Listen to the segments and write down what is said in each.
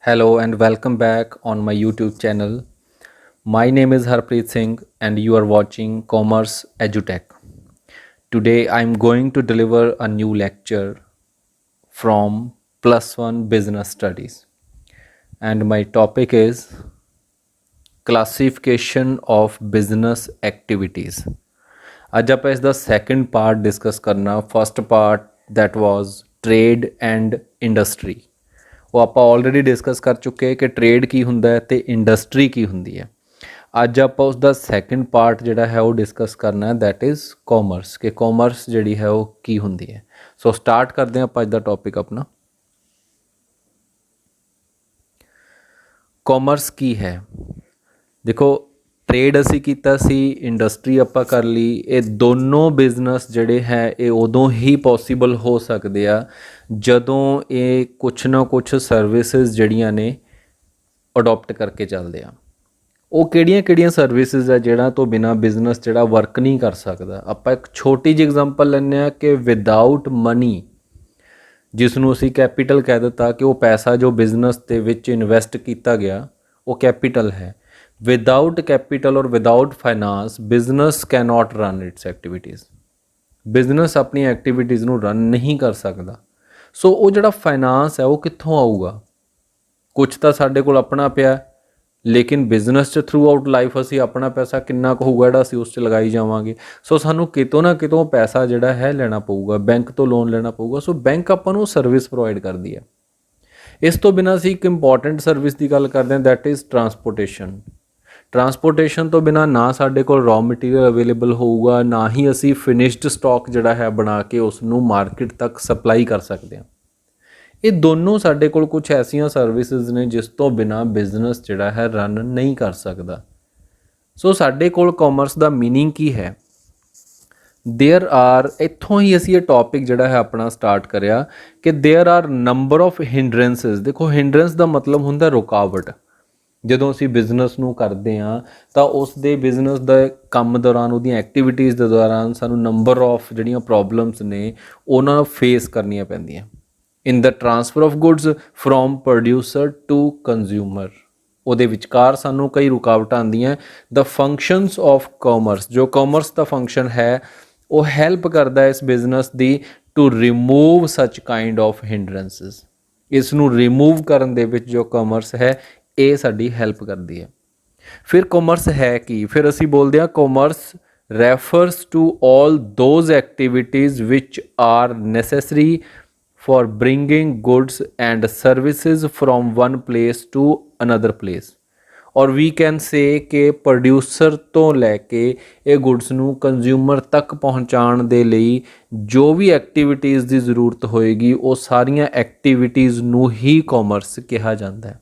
Hello and welcome back on my YouTube channel. My name is Harpreet Singh and you are watching Commerce EduTech. Today I am going to deliver a new lecture from Plus One Business Studies and my topic is classification of business activities. ਅੱਜ ਆਪਾਂ ਇਸ ਦਾ second part discuss ਕਰਨਾ। First part that was trade and industry, ਉਹ ਆਪਾਂ already discuss ਕਰ ਚੁੱਕੇ ਕਿ trade ਕੀ ਹੁੰਦਾ ਹੈ ਤੇ ਇੰਡਸਟਰੀ ਕੀ ਹੁੰਦੀ ਹੈ। ਅੱਜ ਆਪਾਂ ਉਸ ਦਾ ਸੈਕੰਡ ਪਾਰਟ ਜਿਹੜਾ ਹੈ ਉਹ ਡਿਸਕਸ ਕਰਨਾ ਦੈਟ ਇਜ਼ ਕਾਮਰਸ, ਕਿ ਕਾਮਰਸ ਜਿਹੜੀ ਹੈ ਉਹ ਕੀ ਹੁੰਦੀ ਹੈ। ਸੋ ਸਟਾਰਟ ਕਰਦੇ ਹਾਂ ਆਪਾਂ ਅੱਜ ਦਾ ਟੌਪਿਕ ਆਪਣਾ। ਕਾਮਰਸ ਕੀ ਹੈ? ਦੇਖੋ, ਟ੍ਰੇਡ ਅਸੀਂ ਕੀਤਾ ਸੀ, ਇੰਡਸਟਰੀ ਆਪਾਂ ਕਰ ਲਈ। ਇਹ ਦੋਨੋਂ ਬਿਜ਼ਨਸ ਜਿਹੜੇ ਹੈ ਇਹ ਉਦੋਂ ਹੀ ਪੋਸੀਬਲ ਹੋ ਸਕਦੇ ਆ ਜਦੋਂ ਇਹ ਕੁਛ ਨਾ ਕੁਛ ਸਰਵਿਸਿਜ਼ ਜਿਹੜੀਆਂ ਨੇ ਅਡੋਪਟ ਕਰਕੇ ਚੱਲਦੇ ਆ। ਉਹ ਕਿਹੜੀਆਂ ਸਰਵਿਸਿਜ਼ ਆ ਜਿਹੜਾ ਤੋਂ ਬਿਨਾਂ ਬਿਜ਼ਨਸ ਜਿਹੜਾ ਵਰਕ ਨਹੀਂ ਕਰ ਸਕਦਾ। ਆਪਾਂ ਇੱਕ ਛੋਟੀ ਜਿਹੀ ਐਗਜ਼ਾਮਪਲ ਲੈਂਦੇ ਹਾਂ ਕਿ ਵਿਦਆਊਟ ਮਨੀ, ਜਿਸ ਨੂੰ ਅਸੀਂ ਕੈਪੀਟਲ ਕਹਿ ਦਿੱਤਾ ਕਿ ਉਹ ਪੈਸਾ ਜੋ ਬਿਜ਼ਨਸ ਦੇ ਵਿੱਚ ਇਨਵੈਸਟ ਕੀਤਾ ਗਿਆ ਉਹ ਕੈਪੀਟਲ ਹੈ। ਵਿਦਆਊਟ ਕੈਪੀਟਲ ਔਰ without finance business cannot run it's activities. Business ਆਪਣੀ ਐਕਟੀਵਿਟੀਜ਼ ਨੂੰ ਰਨ ਨਹੀਂ ਕਰ ਸਕਦਾ। ਸੋ ਉਹ ਜਿਹੜਾ ਫਾਈਨਾਂਸ ਹੈ ਉਹ ਕਿੱਥੋਂ ਆਊਗਾ? ਕੁਛ ਤਾਂ ਸਾਡੇ ਕੋਲ ਆਪਣਾ ਪਿਆ, ਲੇਕਿਨ ਬਿਜ਼ਨਸ 'ਚ ਥਰੂ ਆਊਟ ਲਾਈਫ ਅਸੀਂ ਆਪਣਾ ਪੈਸਾ ਕਿੰਨਾ ਕੁ ਹੋਊਗਾ ਜਿਹੜਾ ਅਸੀਂ ਉਸ 'ਚ ਲਗਾਈ ਜਾਵਾਂਗੇ। ਸੋ ਸਾਨੂੰ ਕਿਤੋਂ ਨਾ ਕਿਤੋਂ ਪੈਸਾ ਜਿਹੜਾ ਹੈ ਲੈਣਾ ਪਊਗਾ, ਬੈਂਕ ਤੋਂ ਲੋਨ ਲੈਣਾ ਪਊਗਾ। ਸੋ ਬੈਂਕ ਆਪਾਂ ਨੂੰ ਸਰਵਿਸ ਪ੍ਰੋਵਾਈਡ ਕਰਦੀ ਹੈ। ਇਸ ਤੋਂ ਬਿਨਾਂ ਅਸੀਂ ਇੱਕ ਇੰਪੋਰਟੈਂਟ ਸਰਵਿਸ ਦੀ ਗੱਲ ਕਰਦੇ ਹਾਂ ਦੈਟ ਇਜ਼ ਟਰਾਂਸਪੋਰਟੇਸ਼ਨ। ਟਰਾਂਸਪੋਰਟੇਸ਼ਨ ਤੋਂ ਬਿਨਾਂ ਨਾ ਸਾਡੇ ਕੋਲ ਰॉ ਮਟੀਰੀਅਲ ਅਵੇਲੇਬਲ ਹੋਊਗਾ, ਨਾ ਹੀ ਅਸੀਂ ਫਿਨਿਸ਼ਡ ਸਟਾਕ ਜਿਹੜਾ ਹੈ ਬਣਾ ਕੇ ਉਸ ਨੂੰ ਮਾਰਕੀਟ ਤੱਕ ਸਪਲਾਈ ਕਰ ਸਕਦੇ ਹਾਂ। ਇਹ ਦੋਨੋਂ ਸਾਡੇ ਕੋਲ ਕੁਝ ਐਸੀਆਂ ਸਰਵਿਸਿਜ਼ ਨੇ ਜਿਸ ਤੋਂ ਬਿਨਾਂ ਬਿਜ਼ਨਸ ਜਿਹੜਾ ਹੈ ਰਨ ਨਹੀਂ ਕਰ ਸਕਦਾ। ਸੋ ਸਾਡੇ ਕੋਲ ਕਾਮਰਸ ਦਾ ਮੀਨਿੰਗ ਕੀ ਹੈ? ਦੇਅਰ ਆਰ, ਇੱਥੋਂ ਹੀ ਅਸੀਂ ਇਹ ਟੌਪਿਕ ਜਿਹੜਾ ਹੈ ਆਪਣਾ ਸਟਾਰਟ ਕਰਿਆ ਕਿ ਦੇਅਰ ਆਰ ਨੰਬਰ ਆਫ ਹਿੰਡਰੈਂਸਿਸ। ਦੇਖੋ, ਹਿੰਡਰੈਂਸ ਦਾ ਮਤਲਬ ਹੁੰਦਾ ਰੁਕਾਵਟ। ਜਦੋਂ ਅਸੀਂ ਬਿਜ਼ਨਸ ਨੂੰ ਕਰਦੇ ਹਾਂ ਤਾਂ ਉਸ ਦੇ ਬਿਜ਼ਨਸ ਦਾ ਕੰਮ ਦੌਰਾਨ, ਉਹਦੀਆਂ ਐਕਟੀਵਿਟੀਜ਼ ਦੇ ਦੌਰਾਨ ਸਾਨੂੰ ਨੰਬਰ ਆਫ ਜਿਹੜੀਆਂ ਪ੍ਰੋਬਲਮਸ ਨੇ ਉਹਨਾਂ ਨੂੰ ਫੇਸ ਕਰਨੀਆਂ ਪੈਂਦੀਆਂ। In the transfer of goods from producer to consumer, ਉਹਦੇ ਵਿਚਕਾਰ ਸਾਨੂੰ ਕਈ ਰੁਕਾਵਟਾਂ ਆਉਂਦੀਆਂ। ਦ ਫੰਕਸ਼ਨਸ ਆਫ ਕਾਮਰਸ, ਜੋ ਕਾਮਰਸ ਦਾ ਫੰਕਸ਼ਨ ਹੈ ਉਹ ਹੈਲਪ ਕਰਦਾ ਇਸ ਬਿਜ਼ਨਸ ਦੀ to remove such kind of hindrances. ਇਸ ਨੂੰ ਰਿਮੂਵ ਕਰਨ ਦੇ ਵਿੱਚ ਜੋ ਕਾਮਰਸ ਹੈ ਇਹ ਸਾਡੀ ਹੈਲਪ ਕਰਦੀ ਹੈ। ਫਿਰ ਕਾਮਰਸ ਹੈ ਕੀ? ਫਿਰ ਅਸੀਂ ਬੋਲਦੇ ਹਾਂ commerce refers to all those activities which are necessary for bringing goods and services from one place to another place। ਔਰ ਵੀ ਕੈਨ ਸੇ ਕਿ ਪ੍ਰੋਡਿਊਸਰ ਤੋਂ ਲੈ ਕੇ ਇਹ ਗੁੱਡਸ ਨੂੰ ਕੰਜ਼ਿਊਮਰ ਤੱਕ ਪਹੁੰਚਾਉਣ ਦੇ ਲਈ ਜੋ ਵੀ ਐਕਟੀਵਿਟੀਜ਼ ਦੀ ਜ਼ਰੂਰਤ ਹੋਏਗੀ ਉਹ ਸਾਰੀਆਂ ਐਕਟੀਵਿਟੀਜ਼ ਨੂੰ ਹੀ ਕਾਮਰਸ ਕਿਹਾ ਜਾਂਦਾ ਹੈ।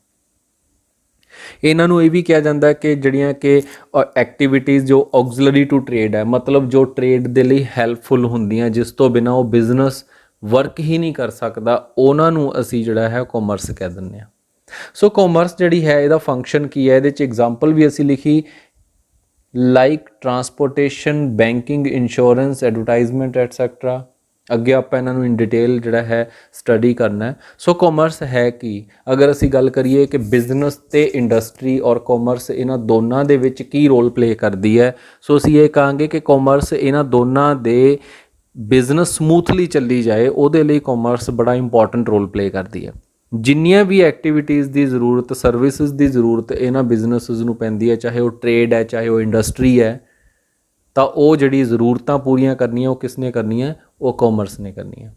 ਇਹਨਾਂ ਨੂੰ ਇਹ ਵੀ ਕਿਹਾ ਜਾਂਦਾ ਕਿ ਜਿਹੜੀਆਂ ਕਿ ਐਕਟੀਵਿਟੀਜ਼ ਜੋ ਆਕਸਿਲਰੀ ਟੂ ਟ੍ਰੇਡ ਹੈ, ਮਤਲਬ ਜੋ ਟ੍ਰੇਡ ਦੇ ਲਈ ਹੈਲਪਫੁਲ ਹੁੰਦੀਆਂ, ਜਿਸ ਤੋਂ ਬਿਨਾਂ ਉਹ ਬਿਜ਼ਨਸ ਵਰਕ ਹੀ ਨਹੀਂ ਕਰ ਸਕਦਾ, ਉਹਨਾਂ ਨੂੰ ਅਸੀਂ ਜਿਹੜਾ ਹੈ ਕਾਮਰਸ ਕਹਿ ਦਿੰਦੇ ਹਾਂ। ਸੋ ਕਾਮਰਸ ਜਿਹੜੀ ਹੈ ਇਹਦਾ ਫੰਕਸ਼ਨ ਕੀ ਹੈ? ਇਹਦੇ 'ਚ ਐਗਜ਼ਾਮਪਲ ਵੀ ਅਸੀਂ ਲਿਖੀ like transportation, banking, insurance, advertisement et cetera. ਅੱਗੇ ਆਪਾਂ ਇਹਨਾਂ ਨੂੰ ਇਨ ਡਿਟੇਲ ਜਿਹੜਾ ਹੈ ਸਟੱਡੀ ਕਰਨਾ ਹੈ। ਸੋ ਕਾਮਰਸ ਹੈ ਕੀ? ਅਗਰ ਅਸੀਂ ਗੱਲ ਕਰੀਏ ਕਿ ਬਿਜ਼ਨਸ ਤੇ ਇੰਡਸਟਰੀ ਔਰ ਕਾਮਰਸ ਇਹਨਾਂ ਦੋਨਾਂ ਦੇ ਵਿੱਚ ਕੀ ਰੋਲ ਪਲੇ ਕਰਦੀ ਹੈ, ਸੋ ਅਸੀਂ ਇਹ ਕਹਾਂਗੇ ਕਿ ਕਾਮਰਸ ਇਹਨਾਂ ਦੋਨਾਂ ਦੇ ਬਿਜ਼ਨਸ ਸਮੂਥਲੀ ਚੱਲੀ ਜਾਏ ਉਹਦੇ ਲਈ ਕਾਮਰਸ ਬੜਾ ਇੰਪੋਰਟੈਂਟ ਰੋਲ ਪਲੇ ਕਰਦੀ ਹੈ। ਜਿੰਨੀਆਂ ਵੀ ਐਕਟੀਵਿਟੀਜ਼ ਦੀ ਜ਼ਰੂਰਤ, ਸਰਵਿਸਿਜ਼ ਦੀ ਜ਼ਰੂਰਤ ਇਹਨਾਂ ਬਿਜ਼ਨਸਿਸ ਨੂੰ ਪੈਂਦੀ ਹੈ, ਚਾਹੇ ਉਹ ਟ੍ਰੇਡ ਹੈ, ਚਾਹੇ ਉਹ ਇੰਡਸਟਰੀ ਹੈ, ਤਾਂ ਉਹ ਜਿਹੜੀ ਜ਼ਰੂਰਤਾਂ ਪੂਰੀਆਂ ਕਰਨੀਆਂ ਉਹ ਕਿਸ ਨੇ ਕਰਨੀਆਂ? ਉਹ ਕਾਮਰਸ ਨੇ ਕਰਨੀਆਂ।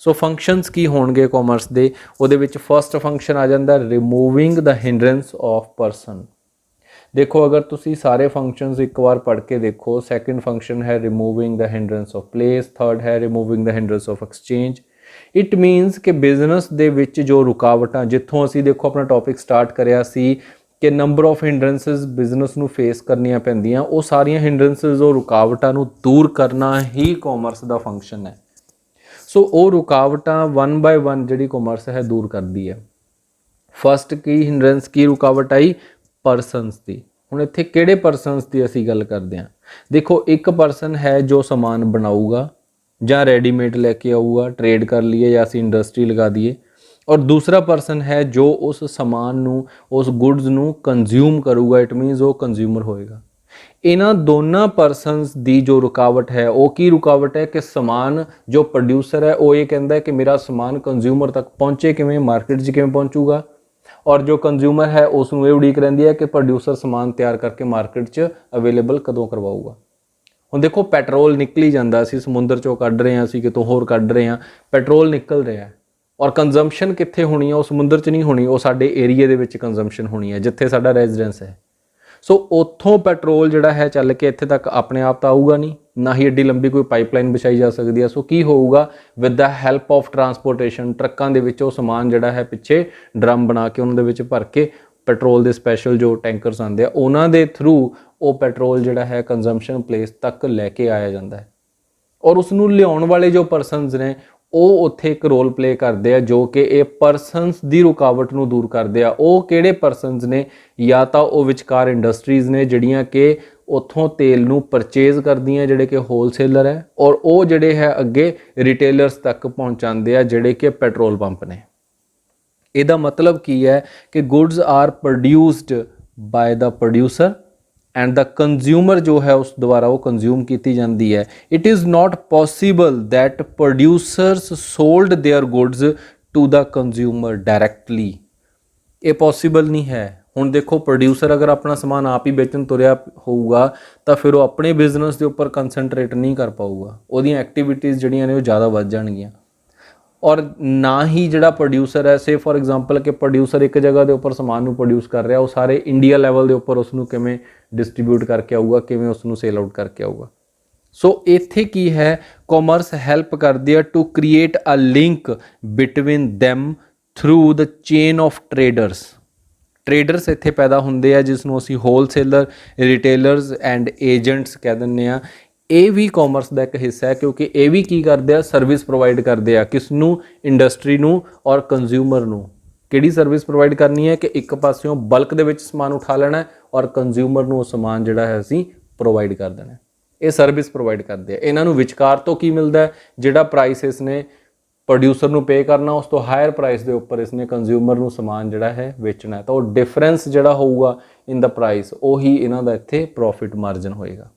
ਸੋ ਫੰਕਸ਼ਨਸ ਕੀ ਹੋਣਗੇ ਕਾਮਰਸ ਦੇ? ਉਹਦੇ ਵਿੱਚ ਫਸਟ ਫੰਕਸ਼ਨ ਆ ਜਾਂਦਾ removing the hindrance of person. ਦੇਖੋ, ਅਗਰ ਤੁਸੀਂ ਸਾਰੇ ਫੰਕਸ਼ਨਸ ਇੱਕ ਵਾਰ ਪੜ੍ਹ ਕੇ ਦੇਖੋ, ਸੈਕਿੰਡ ਫੰਕਸ਼ਨ ਹੈ removing the hindrance of place, third ਹੈ removing the hindrance of exchange. It means ਕਿ ਬਿਜ਼ਨਸ ਦੇ ਵਿੱਚ ਜੋ ਰੁਕਾਵਟਾਂ, ਜਿੱਥੋਂ ਅਸੀਂ ਦੇਖੋ ਆਪਣਾ ਟੌਪਿਕ ਸਟਾਰਟ ਕਰਿਆ ਸੀ ਕਿ ਨੰਬਰ ਆਫ ਹਿੰਡਰੈਂਸਿਸ ਬਿਜ਼ਨਸ ਨੂੰ ਫੇਸ ਕਰਨੀਆਂ ਪੈਂਦੀਆਂ, ਉਹ ਸਾਰੀਆਂ ਹਿੰਡਰੈਂਸਿਸ, ਉਹ ਰੁਕਾਵਟਾਂ ਨੂੰ ਦੂਰ ਕਰਨਾ ਹੀ ਕਾਮਰਸ ਦਾ ਫੰਕਸ਼ਨ ਹੈ। ਸੋ ਉਹ ਰੁਕਾਵਟਾਂ ਵਨ ਬਾਏ ਵਨ ਜਿਹੜੀ ਕਾਮਰਸ ਹੈ ਦੂਰ ਕਰਦੀ ਹੈ। ਫਸਟ ਕੀ ਹਿੰਡਰੈਂਸ, ਕੀ ਰੁਕਾਵਟ ਆਈ? ਪਰਸਨਸ ਦੀ। ਹੁਣ ਇੱਥੇ ਕਿਹੜੇ ਪਰਸਨਸ ਦੀ ਅਸੀਂ ਗੱਲ ਕਰਦੇ ਹਾਂ? ਦੇਖੋ, ਇੱਕ ਪਰਸਨ ਹੈ ਜੋ ਸਮਾਨ ਬਣਾਊਗਾ ਜਾਂ ਰੈਡੀਮੇਡ ਲੈ ਕੇ ਆਊਗਾ, ਟ੍ਰੇਡ ਕਰ ਲਈਏ ਜਾਂ ਅਸੀਂ ਇੰਡਸਟਰੀ ਲਗਾ ਦਈਏ। ਔਰ ਦੂਸਰਾ ਪਰਸਨ ਹੈ ਜੋ ਉਸ ਸਮਾਨ ਨੂੰ, ਉਸ ਗੁੱਡਸ ਨੂੰ ਕੰਜ਼ਿਊਮ ਕਰੂਗਾ, ਇਟ ਮੀਨਸ ਉਹ ਕੰਜ਼ਿਊਮਰ ਹੋਏਗਾ। ਇਹਨਾਂ ਦੋਨਾਂ ਪਰਸਨਸ ਦੀ ਜੋ ਰੁਕਾਵਟ ਹੈ ਉਹ ਕੀ ਰੁਕਾਵਟ ਹੈ ਕਿ ਸਮਾਨ ਜੋ ਪ੍ਰੋਡਿਊਸਰ ਹੈ ਉਹ ਇਹ ਕਹਿੰਦਾ ਹੈ ਕਿ ਮੇਰਾ ਸਮਾਨ ਕੰਜ਼ਿਊਮਰ ਤੱਕ ਪਹੁੰਚੇ ਕਿਵੇਂ, ਮਾਰਕੀਟ 'ਚ ਕਿਵੇਂ ਪਹੁੰਚੂਗਾ, ਔਰ ਜੋ ਕੰਜ਼ਿਊਮਰ ਹੈ ਉਸ ਨੂੰ ਇਹ ਉਡੀਕ ਰਹਿੰਦੀ ਹੈ ਕਿ ਪ੍ਰੋਡਿਊਸਰ ਸਮਾਨ ਤਿਆਰ ਕਰਕੇ ਮਾਰਕੀਟ 'ਚ ਅਵੇਲੇਬਲ ਕਦੋਂ ਕਰਵਾਊਗਾ। ਹੁਣ ਦੇਖੋ ਪੈਟਰੋਲ ਨਿਕਲ ਹੀ ਜਾਂਦਾ, ਅਸੀਂ ਸਮੁੰਦਰ 'ਚੋਂ ਕੱਢ ਰਹੇ ਹਾਂ, ਅਸੀਂ ਕਿਤੋਂ ਹੋਰ ਕੱਢ ਰਹੇ ਹਾਂ, ਪੈਟਰੋਲ ਨਿਕਲ ਰਿਹਾ ਔਰ ਕੰਜ਼ੰਪਸ਼ਨ ਕਿੱਥੇ ਹੋਣੀ ਹੈ, ਉਹ ਸਮੁੰਦਰ 'ਚ ਨਹੀਂ ਹੋਣੀ, ਉਹ ਸਾਡੇ ਏਰੀਏ ਦੇ ਵਿੱਚ ਕੰਜ਼ੰਪਸ਼ਨ ਹੋਣੀ ਹੈ ਜਿੱਥੇ ਸਾਡਾ ਰੈਜ਼ੀਡੈਂਸ ਹੈ। ਸੋ ਉੱਥੋਂ ਪੈਟਰੋਲ ਜਿਹੜਾ ਹੈ ਚੱਲ ਕੇ ਇੱਥੇ ਤੱਕ ਆਪਣੇ ਆਪ ਤਾਂ ਆਊਗਾ ਨਹੀਂ, ਨਾ ਹੀ ਐਡੀ ਲੰਬੀ ਕੋਈ ਪਾਈਪਲਾਈਨ ਵਿਛਾਈ ਜਾ ਸਕਦੀ ਹੈ। ਸੋ ਕੀ ਹੋਊਗਾ, with the help of transportation, ਟਰੱਕਾਂ ਦੇ ਵਿੱਚ ਉਹ ਸਮਾਨ ਜਿਹੜਾ ਹੈ ਪਿੱਛੇ ਡਰਮ ਬਣਾ ਕੇ ਉਹਨਾਂ ਦੇ ਵਿੱਚ ਭਰ ਕੇ ਪੈਟਰੋਲ ਦੇ ਸਪੈਸ਼ਲ ਜੋ ਟੈਂਕਰਸ ਆਉਂਦੇ ਆ ਉਹਨਾਂ ਦੇ ਥਰੂ ਉਹ ਪੈਟਰੋਲ ਜਿਹੜਾ ਹੈ ਕੰਜ਼ੰਪਸ਼ਨ ਪਲੇਸ ਤੱਕ ਲੈ ਕੇ ਆਇਆ ਜਾਂਦਾ ਹੈ। ਔਰ ਉਸ ਨੂੰ ਲਿਆਉਣ ਵਾਲੇ ਜੋ ਪਰਸਨਸ ਨੇ ਉਹ ਉੱਥੇ ਇੱਕ ਰੋਲ ਪਲੇ ਕਰਦੇ ਆ ਜੋ ਕਿ ਇਹ ਪਰਸਨਸ ਦੀ ਰੁਕਾਵਟ ਨੂੰ ਦੂਰ ਕਰਦੇ ਆ। ਉਹ ਕਿਹੜੇ ਪਰਸਨਸ ਨੇ, ਜਾਂ ਤਾਂ ਉਹ ਵਿਚਕਾਰ ਇੰਡਸਟਰੀਜ਼ ਨੇ ਜਿਹੜੀਆਂ ਕਿ ਉੱਥੋਂ ਤੇਲ ਨੂੰ ਪਰਚੇਜ਼ ਕਰਦੀਆਂ ਜਿਹੜੇ ਕਿ ਹੋਲਸੇਲਰ ਹੈ, ਔਰ ਉਹ ਜਿਹੜੇ ਹੈ ਅੱਗੇ ਰਿਟੇਲਰਸ ਤੱਕ ਪਹੁੰਚਾਉਂਦੇ ਆ ਜਿਹੜੇ ਕਿ ਪੈਟਰੋਲ ਪੰਪ ਨੇ। ਇਹਦਾ ਮਤਲਬ ਕੀ ਹੈ ਕਿ goods are produced by the producer and the consumer ਜੋ ਹੈ ਉਸ ਦੁਆਰਾ ਉਹ ਕੰਜ਼ਿਊਮ ਕੀਤੀ ਜਾਂਦੀ ਹੈ। It is not possible that producers sold their goods to the consumer directly. ਇਹ ਪੋਸੀਬਲ ਨਹੀਂ ਹੈ। ਹੁਣ ਦੇਖੋ ਪ੍ਰੋਡਿਊਸਰ ਅਗਰ ਆਪਣਾ ਸਮਾਨ ਆਪ ਹੀ ਵੇਚਣ ਤੁਰਿਆ ਹੋਊਗਾ ਤਾਂ ਫਿਰ ਉਹ ਆਪਣੇ ਬਿਜ਼ਨਸ ਦੇ ਉੱਪਰ ਕੰਸੈਂਟਰੇਟ ਨਹੀਂ ਕਰ ਪਾਊਗਾ, ਉਹਦੀਆਂ ਐਕਟੀਵਿਟੀਜ਼ ਜਿਹੜੀਆਂ ਨੇ ਉਹ ਜ਼ਿਆਦਾ ਵੱਧ ਜਾਣਗੀਆਂ। ਔਰ ਨਾ ਹੀ ਜਿਹੜਾ ਪ੍ਰੋਡਿਊਸਰ ਹੈ, ਸੇ ਫॉर एग्जांपल ਕਿ ਪ੍ਰੋਡਿਊਸਰ ਇੱਕ ਜਗ੍ਹਾ ਦੇ ਉੱਪਰ ਸਮਾਨ ਨੂੰ ਪ੍ਰੋਡਿਊਸ ਕਰ ਰਿਹਾ, ਉਹ ਸਾਰੇ ਇੰਡੀਆ ਲੈਵਲ ਦੇ ਉੱਪਰ ਉਸ ਨੂੰ ਕਿਵੇਂ ਡਿਸਟ੍ਰੀਬਿਊਟ ਕਰਕੇ ਆਊਗਾ, ਕਿਵੇਂ ਉਸ ਨੂੰ ਸੇਲ ਆਊਟ ਕਰਕੇ ਆਊਗਾ। ਸੋ ਇੱਥੇ ਕੀ ਹੈ, ਕਾਮਰਸ ਹੈਲਪ ਕਰਦੀ ਹੈ to create a link between them through the chain of traders. Traders ਇੱਥੇ ਪੈਦਾ ਹੁੰਦੇ ਆ ਜਿਸ ਨੂੰ ਅਸੀਂ ਹੋਲਸੇਲਰ, ਰਿਟੇਲਰਸ ਐਂਡ ਏਜੰਟਸ ਕਹਿ ਦਿੰਦੇ ਆ। ਇਹ ਵੀ ਕਾਮਰਸ ਦਾ ਇੱਕ ਹਿੱਸਾ ਹੈ ਕਿਉਂਕਿ ਇਹ ਵੀ ਕੀ ਕਰਦੇ ਆ, ਸਰਵਿਸ ਪ੍ਰੋਵਾਈਡ ਕਰਦੇ ਆ। ਕਿਸ ਨੂੰ? ਇੰਡਸਟਰੀ ਨੂੰ ਔਰ ਕੰਜ਼ਿਊਮਰ ਨੂੰ। ਕਿਹੜੀ ਸਰਵਿਸ ਪ੍ਰੋਵਾਈਡ ਕਰਨੀ ਹੈ ਕਿ ਇੱਕ ਪਾਸਿਓਂ ਬਲਕ ਦੇ ਵਿੱਚ ਸਮਾਨ ਉਠਾ ਲੈਣਾ ਔਰ ਕੰਜ਼ਿਊਮਰ ਨੂੰ ਉਹ ਸਮਾਨ ਜਿਹੜਾ ਹੈ ਅਸੀਂ ਪ੍ਰੋਵਾਈਡ ਕਰ ਦੇਣਾ। ਇਹ ਸਰਵਿਸ ਪ੍ਰੋਵਾਈਡ ਕਰਦੇ ਆ। ਇਹਨਾਂ ਨੂੰ ਵਿਚਕਾਰ ਤੋਂ ਕੀ ਮਿਲਦਾ, ਜਿਹੜਾ ਪ੍ਰਾਈਸ ਇਸ ਨੇ ਪ੍ਰੋਡਿਊਸਰ ਨੂੰ ਪੇ ਕਰਨਾ ਉਸ ਤੋਂ ਹਾਇਰ ਪ੍ਰਾਈਸ ਦੇ ਉੱਪਰ ਇਸਨੇ ਕੰਜ਼ਿਊਮਰ ਨੂੰ ਸਮਾਨ ਜਿਹੜਾ ਹੈ ਵੇਚਣਾ ਹੈ, ਤਾਂ ਉਹ ਡਿਫਰੈਂਸ ਜਿਹੜਾ ਹੋਊਗਾ ਇਨ ਦਾ ਪ੍ਰਾਈਸ, ਉਹੀ ਇਹਨਾਂ ਦਾ ਇੱਥੇ ਪ੍ਰੋਫਿਟ ਮਾਰਜਨ ਹੋਏਗਾ।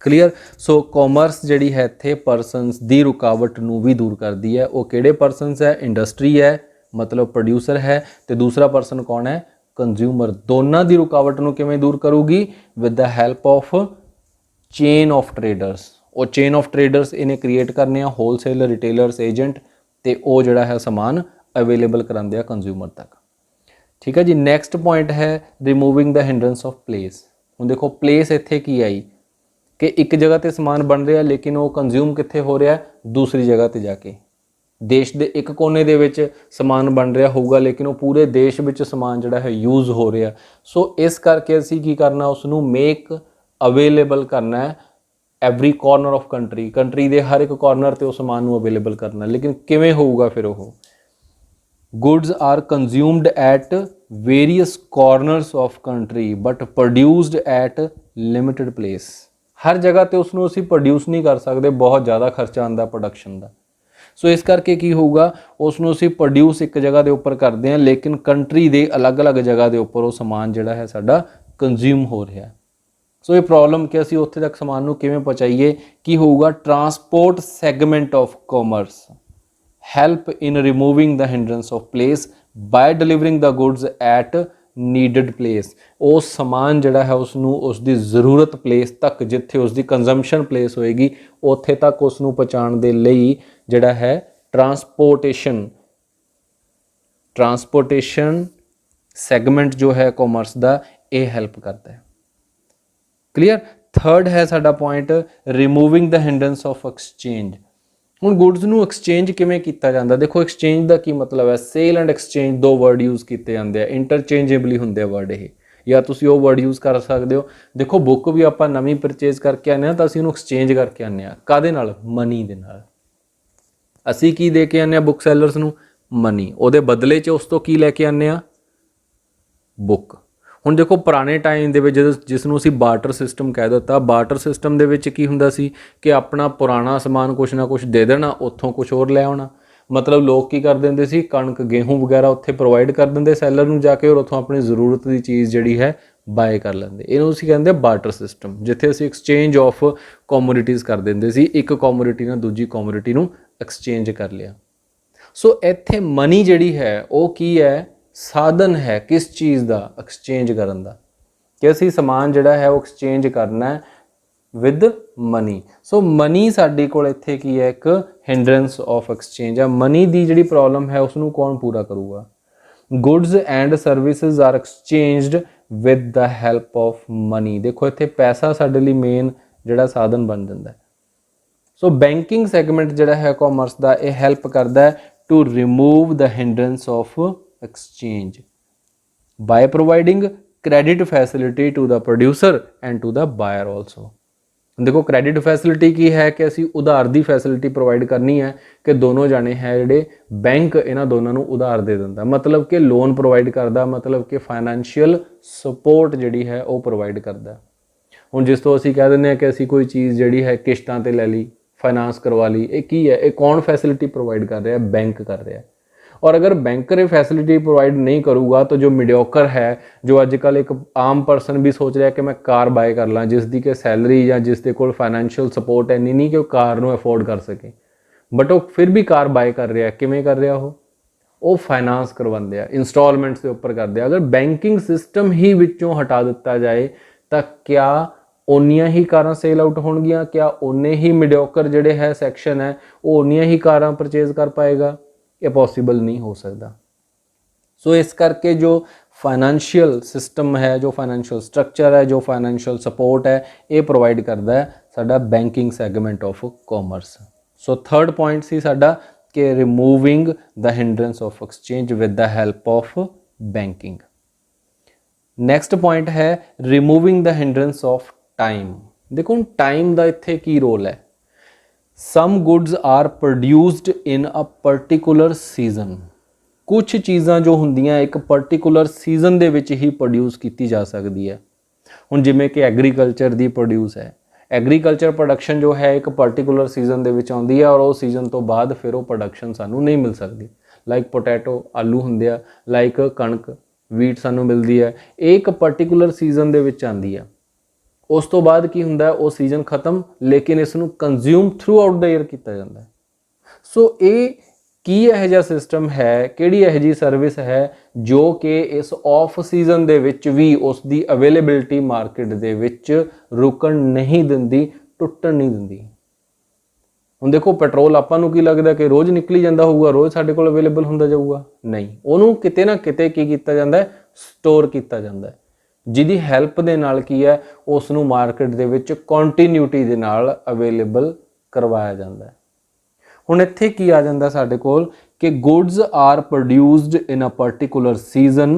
ਕਲੀਅਰ। ਸੋ ਕਾਮਰਸ ਜਿਹੜੀ ਹੈ ਇੱਥੇ ਪਰਸਨਸ ਦੀ ਰੁਕਾਵਟ ਨੂੰ ਵੀ ਦੂਰ ਕਰਦੀ ਹੈ। ਉਹ ਕਿਹੜੇ ਪਰਸਨਸ ਹੈ? ਇੰਡਸਟਰੀ ਹੈ ਮਤਲਬ ਪ੍ਰੋਡਿਊਸਰ ਹੈ, ਤੇ ਦੂਸਰਾ ਪਰਸਨ ਕੌਣ ਹੈ? ਕੰਜ਼ਿਊਮਰ। ਦੋਨਾਂ ਦੀ ਰੁਕਾਵਟ ਨੂੰ ਕਿਵੇਂ ਦੂਰ ਕਰੂਗੀ? With the help of chain of traders. ਉਹ ਚੇਨ ਆਫ ਟ੍ਰੇਡਰਸ ਇਹਨੇ ਕ੍ਰੀਏਟ ਕਰਨੇ ਆ, ਹੋਲਸੇਲਰ, ਰਿਟੇਲਰਸ, ਏਜੰਟ, ਤੇ ਉਹ ਜਿਹੜਾ ਹੈ ਸਮਾਨ ਅਵੇਲੇਬਲ ਕਰਾਉਂਦੇ ਆ ਕੰਜ਼ਿਊਮਰ ਤੱਕ। ਠੀਕ ਹੈ ਜੀ। ਨੈਕਸਟ ਪੁਆਇੰਟ ਹੈ removing the hindrance of place. ਹੁਣ ਦੇਖੋ ਪਲੇਸ ਇੱਥੇ ਕੀ ਆਈ ਕਿ ਇੱਕ ਜਗ੍ਹਾ ਤੇ ਸਮਾਨ ਬਣ ਰਿਹਾ ਲੇਕਿਨ ਉਹ ਕੰਜ਼ਿਊਮ ਕਿੱਥੇ ਹੋ ਰਿਹਾ? ਦੂਸਰੀ ਜਗ੍ਹਾ ਤੇ ਜਾ ਕੇ। ਦੇਸ਼ ਦੇ ਇੱਕ ਕੋਨੇ ਦੇ ਵਿੱਚ ਸਮਾਨ ਬਣ ਰਿਹਾ ਹੋਊਗਾ ਲੇਕਿਨ ਉਹ ਪੂਰੇ ਦੇਸ਼ ਵਿੱਚ ਸਮਾਨ ਜਿਹੜਾ ਹੈ ਯੂਜ਼ ਹੋ ਰਿਹਾ। ਸੋ ਇਸ ਕਰਕੇ ਅਸੀਂ ਕੀ ਕਰਨਾ, ਉਸ ਨੂੰ ਮੇਕ ਅਵੇਲੇਬਲ ਕਰਨਾ ਹੈ every corner of country. Country ਦੇ ਹਰ ਇੱਕ ਕਾਰਨਰ ਤੇ ਉਹ ਸਮਾਨ ਨੂੰ ਅਵੇਲੇਬਲ ਕਰਨਾ। ਲੇਕਿਨ ਕਿਵੇਂ ਹੋਊਗਾ ਫਿਰ ਉਹ? Goods are consumed at various corners of country but produced at limited place. ਹਰ ਜਗ੍ਹਾ ਤੇ ਉਸ ਨੂੰ ਅਸੀਂ ਪ੍ਰੋਡਿਊਸ ਨਹੀਂ ਕਰ ਸਕਦੇ, ਬਹੁਤ ਜ਼ਿਆਦਾ ਖਰਚਾ ਆਉਂਦਾ ਪ੍ਰੋਡਕਸ਼ਨ ਦਾ। ਸੋ ਇਸ ਕਰਕੇ ਕੀ ਹੋਊਗਾ, ਉਸ ਨੂੰ ਅਸੀਂ ਪ੍ਰੋਡਿਊਸ ਇੱਕ ਜਗ੍ਹਾ ਦੇ ਉੱਪਰ ਕਰਦੇ ਹਾਂ ਲੇਕਿਨ ਕੰਟਰੀ ਦੇ ਅਲੱਗ-ਅਲੱਗ ਜਗ੍ਹਾ ਦੇ ਉੱਪਰ ਉਹ ਸਮਾਨ ਜਿਹੜਾ ਹੈ ਸਾਡਾ ਕੰਜ਼ਿਊਮ ਹੋ ਰਿਹਾ। ਸੋ ਇਹ ਪ੍ਰੋਬਲਮ ਕਿ ਅਸੀਂ ਉੱਥੇ ਤੱਕ ਸਮਾਨ ਨੂੰ ਕਿਵੇਂ ਪਹੁੰਚਾਈਏ। ਕੀ ਹੋਊਗਾ? Transport segment of commerce help in removing the hindrance of place by delivering the goods at needed place. ਉਹ ਸਮਾਨ ਜਿਹੜਾ ਹੈ ਉਸ ਨੂੰ ਉਸ ਦੀ ਜ਼ਰੂਰਤ ਪਲੇਸ ਤੱਕ, ਜਿੱਥੇ ਉਸ ਦੀ ਕੰਜ਼ੰਪਸ਼ਨ ਪਲੇਸ ਹੋਏਗੀ ਉੱਥੇ ਤੱਕ ਉਸ ਨੂੰ ਪਹੁੰਚਾਉਣ ਦੇ ਲਈ ਜਿਹੜਾ ਹੈ ਟਰਾਂਸਪੋਰਟੇਸ਼ਨ ਸੈਗਮੈਂਟ ਜੋ ਹੈ ਕਾਮਰਸ ਦਾ, ਇਹ ਹੈਲਪ ਕਰਦਾ ਹੈ। ਕਲੀਅਰ। ਥਰਡ ਹੈ ਸਾਡਾ point removing the hindrance of exchange. ਹੁਣ ਗੁੱਡਸ ਨੂੰ ਐਕਸਚੇਂਜ ਕਿਵੇਂ ਕੀਤਾ ਜਾਂਦਾ? ਦੇਖੋ ਐਕਸਚੇਂਜ ਦਾ ਕੀ ਮਤਲਬ ਹੈ? ਸੇਲ ਐਂਡ ਐਕਸਚੇਂਜ ਦੋ ਵਰਡ ਯੂਜ਼ ਕੀਤੇ ਜਾਂਦੇ ਆ, ਇੰਟਰਚੇਂਜੇਬਲੀ ਹੁੰਦੇ ਆ ਵਰਡ ਇਹ, ਜਾਂ ਤੁਸੀਂ ਉਹ ਵਰਡ ਯੂਜ਼ ਕਰ ਸਕਦੇ ਹੋ। ਦੇਖੋ ਬੁੱਕ ਵੀ ਆਪਾਂ ਨਵੀਂ ਪਰਚੇਜ਼ ਕਰਕੇ ਆਉਂਦੇ ਹਾਂ ਤਾਂ ਅਸੀਂ ਉਹਨੂੰ ਐਕਸਚੇਂਜ ਕਰਕੇ ਆਉਂਦੇ ਹਾਂ। ਕਾਹਦੇ ਨਾਲ? ਮਨੀ ਦੇ ਨਾਲ। ਅਸੀਂ ਕੀ ਦੇ ਕੇ ਆਉਂਦੇ ਹਾਂ ਬੁੱਕ ਸੈਲਰਸ ਨੂੰ? ਮਨੀ। ਉਹਦੇ ਬਦਲੇ 'ਚ ਉਸ ਤੋਂ ਕੀ ਲੈ ਕੇ ਆਉਂਦੇ ਹਾਂ? ਬੁੱਕ। ਹੁਣ ਦੇਖੋ ਪੁਰਾਣੇ ਟਾਈਮ ਦੇ ਵਿੱਚ ਜਿਸ ਨੂੰ ਅਸੀਂ ਬਾਰਟਰ ਸਿਸਟਮ ਕਹਿ ਦਿੱਤਾ, ਬਾਰਟਰ ਸਿਸਟਮ ਦੇ ਵਿੱਚ ਕੀ ਹੁੰਦਾ ਸੀ ਕਿ ਆਪਣਾ ਪੁਰਾਣਾ ਸਮਾਨ ਕੁਛ ਨਾ ਕੁਛ ਦੇ ਦੇਣਾ, ਉੱਥੋਂ ਕੁਛ ਹੋਰ ਲੈ ਆਉਣਾ। मतलब लोग की कर ਦਿੰਦੇ ਸੀ, कणक गेहूं वगैरह ਉੱਥੇ प्रोवाइड कर ਦਿੰਦੇ ਸੈਲਰ ਨੂੰ ਜਾ ਕੇ, ਔਰ ਉੱਥੋਂ ਆਪਣੀ ਜ਼ਰੂਰਤ ਦੀ ਚੀਜ਼ ਜਿਹੜੀ ਹੈ ਬਾਏ ਕਰ ਲੈਂਦੇ। ਇਹਨੂੰ ਅਸੀਂ ਕਹਿੰਦੇ ਬਾਰਟਰ ਸਿਸਟਮ, ਜਿੱਥੇ ਅਸੀਂ ਐਕਸਚੇਂਜ ਆਫ ਕੋਮੋਡਿਟੀਜ਼ ਕਰ ਦਿੰਦੇ ਸੀ, ਇੱਕ ਕੋਮੋਡਿਟੀ ਨਾਲ ਦੂਜੀ ਕੋਮੋਡਿਟੀ ਨੂੰ ਐਕਸਚੇਂਜ ਕਰ ਲਿਆ। ਸੋ ਇੱਥੇ ਮਨੀ ਜਿਹੜੀ ਹੈ ਉਹ ਕੀ ਹੈ, ਸਾਧਨ ਹੈ ਕਿਸ ਚੀਜ਼ ਦਾ, ਐਕਸਚੇਂਜ ਕਰਨ ਦਾ, ਕਿ ਅਸੀਂ ਸਮਾਨ ਜਿਹੜਾ ਹੈ ਉਹ ਐਕਸਚੇਂਜ ਕਰਨਾ ਹੈ ਵਿਦ ਮਨੀ। ਸੋ ਮਨੀ ਸਾਡੇ ਕੋਲ ਇੱਥੇ ਕੀ ਹੈ, ਇੱਕ ਹਿੰਡਰੈਂਸ ਆਫ ਐਕਸਚੇਂਜ ਹੈ। ਮਨੀ ਦੀ ਜਿਹੜੀ ਪ੍ਰੋਬਲਮ ਹੈ ਉਸ ਨੂੰ ਕੌਣ ਪੂਰਾ ਕਰੂਗਾ? Goods and services are exchanged with the help of money. ਦੇਖੋ ਇੱਥੇ ਪੈਸਾ ਸਾਡੇ ਲਈ ਮੇਨ ਜਿਹੜਾ ਸਾਧਨ ਬਣ ਜਾਂਦਾ ਹੈ। ਸੋ ਬੈਂਕਿੰਗ ਸੈਗਮੈਂਟ ਜਿਹੜਾ ਹੈ ਕਾਮਰਸ ਦਾ, ਇਹ ਹੈਲਪ ਕਰਦਾ ਹੈ to remove the hindrance of exchange by providing credit facility to the producer and to the buyer also. देखो क्रेडिट फैसिलिटी की है कि असी उधार की फैसिलिटी प्रोवाइड करनी है कि दोनों जाने है जोड़े बैंक इन्होंने दोनों को उधार दे दिंदा, मतलब कि लोन प्रोवाइड करता, मतलब कि फाइनैशियल सपोर्ट जी है वो प्रोवाइड करता। हुण जिस तो असी कह दें कि असी कोई चीज़ जी है किश्तां ते लै ली, फाइनांस करवा ली, ये की है, ये कौन फैसिलिटी प्रोवाइड कर रहा है? बैंक कर रहा है। और अगर बैंकर ये फैसिलिटी प्रोवाइड नहीं करूँगा तो जो मीडियोकर है, जो अजकल एक आम पर्सन भी सोच रहा है कि मैं कार बाय कर ਲਾਂ जिसकी कि सैलरी या जिसके कोल फाइनैशियल सपोर्ट इन्नी नहीं कि वो कार ਨੂੰ अफोर्ड कर सके, बट वो फिर भी कार बाय कर रहा है। किवें कर रहा वो फाइनांस करवाते हैं, इंस्टॉलमेंट्स के उपर करते हैं। अगर बैंकिंग सिस्टम ही विचों हटा दिता जाए तो क्या उन्नियां ही कारां सेल आउट होणगियां? क्या उन्ने ही मीडियोकर जिहड़े है सैक्शन है वो उन्नियां ही कारां परचेज कर पाएगा? ये पॉसिबल नहीं हो सकता। सो इस करके जो फाइनैशियल सिस्टम है, जो फाइनैशियल स्ट्रक्चर है, जो फाइनैशियल सपोर्ट है, ये प्रोवाइड करता है साडा banking segment of commerce. So third point सी साडा कि removing the hindrance of exchange with the help of banking. Next point है removing the hindrance of time. देखो टाइम का इत्थे की रोल है। Some goods are produced in a particular season। कुछ चीज़ां जो ਹੁੰਦੀਆਂ एक particular season ਦੇ ਵਿੱਚ ਹੀ produce ਕੀਤੀ ਜਾ ਸਕਦੀ ਹੈ। ਹੁਣ ਜਿਵੇਂ ਕਿ ਐਗਰੀਕਲਚਰ ਦੀ produce ਹੈ, ਐਗਰੀਕਲਚਰ ਪ੍ਰੋਡਕਸ਼ਨ ਜੋ ਹੈ ਇੱਕ particular season ਦੇ ਵਿੱਚ ਆਉਂਦੀ ਹੈ, ਔਰ ਉਹ ਸੀਜ਼ਨ ਤੋਂ ਬਾਅਦ ਫਿਰ ਉਹ ਪ੍ਰੋਡਕਸ਼ਨ ਸਾਨੂੰ ਨਹੀਂ ਮਿਲ ਸਕਦੀ। ਲਾਈਕ ਪੋਟੈਟੋ, ਆਲੂ ਹੁੰਦੇ ਆ, ਲਾਈਕ ਕਣਕ, ਵੀਟ ਸਾਨੂੰ ਮਿਲਦੀ ਹੈ, ਇਹ ਇੱਕ particular season ਦੇ ਵਿੱਚ ਆਉਂਦੀ ਹੈ। उस तो बाद की हुंदा है, वो सीजन खत्म, लेकिन इसनूं consume throughout the year किया जाता है। सो ये की यह जिहा सिस्टम है, किहड़ी यह जी सर्विस है जो कि इस ऑफ सीजन दे विच भी उसकी अवेलेबिलिटी मार्केट दे विच रुकण नहीं दिंदी, टुटण नहीं दिंदी। हुण देखो पेट्रोल आपां नूं की लगदा कि रोज़ निकली जांदा होऊगा, रोज़ साडे कोल अवेलेबल हुंदा जाऊगा? नहीं, उहनूं किते ना किते की कीता जांदा है, स्टोर कीता जांदा है, जिहदी हैल्प दे नाल की है उस नूं मार्केट दे विच कंटिन्यूटी दे नाल अवेलेबल करवाया जांदा है। हुण इत्थे की आ जांदा साडे कोल कि goods are produced in a particular season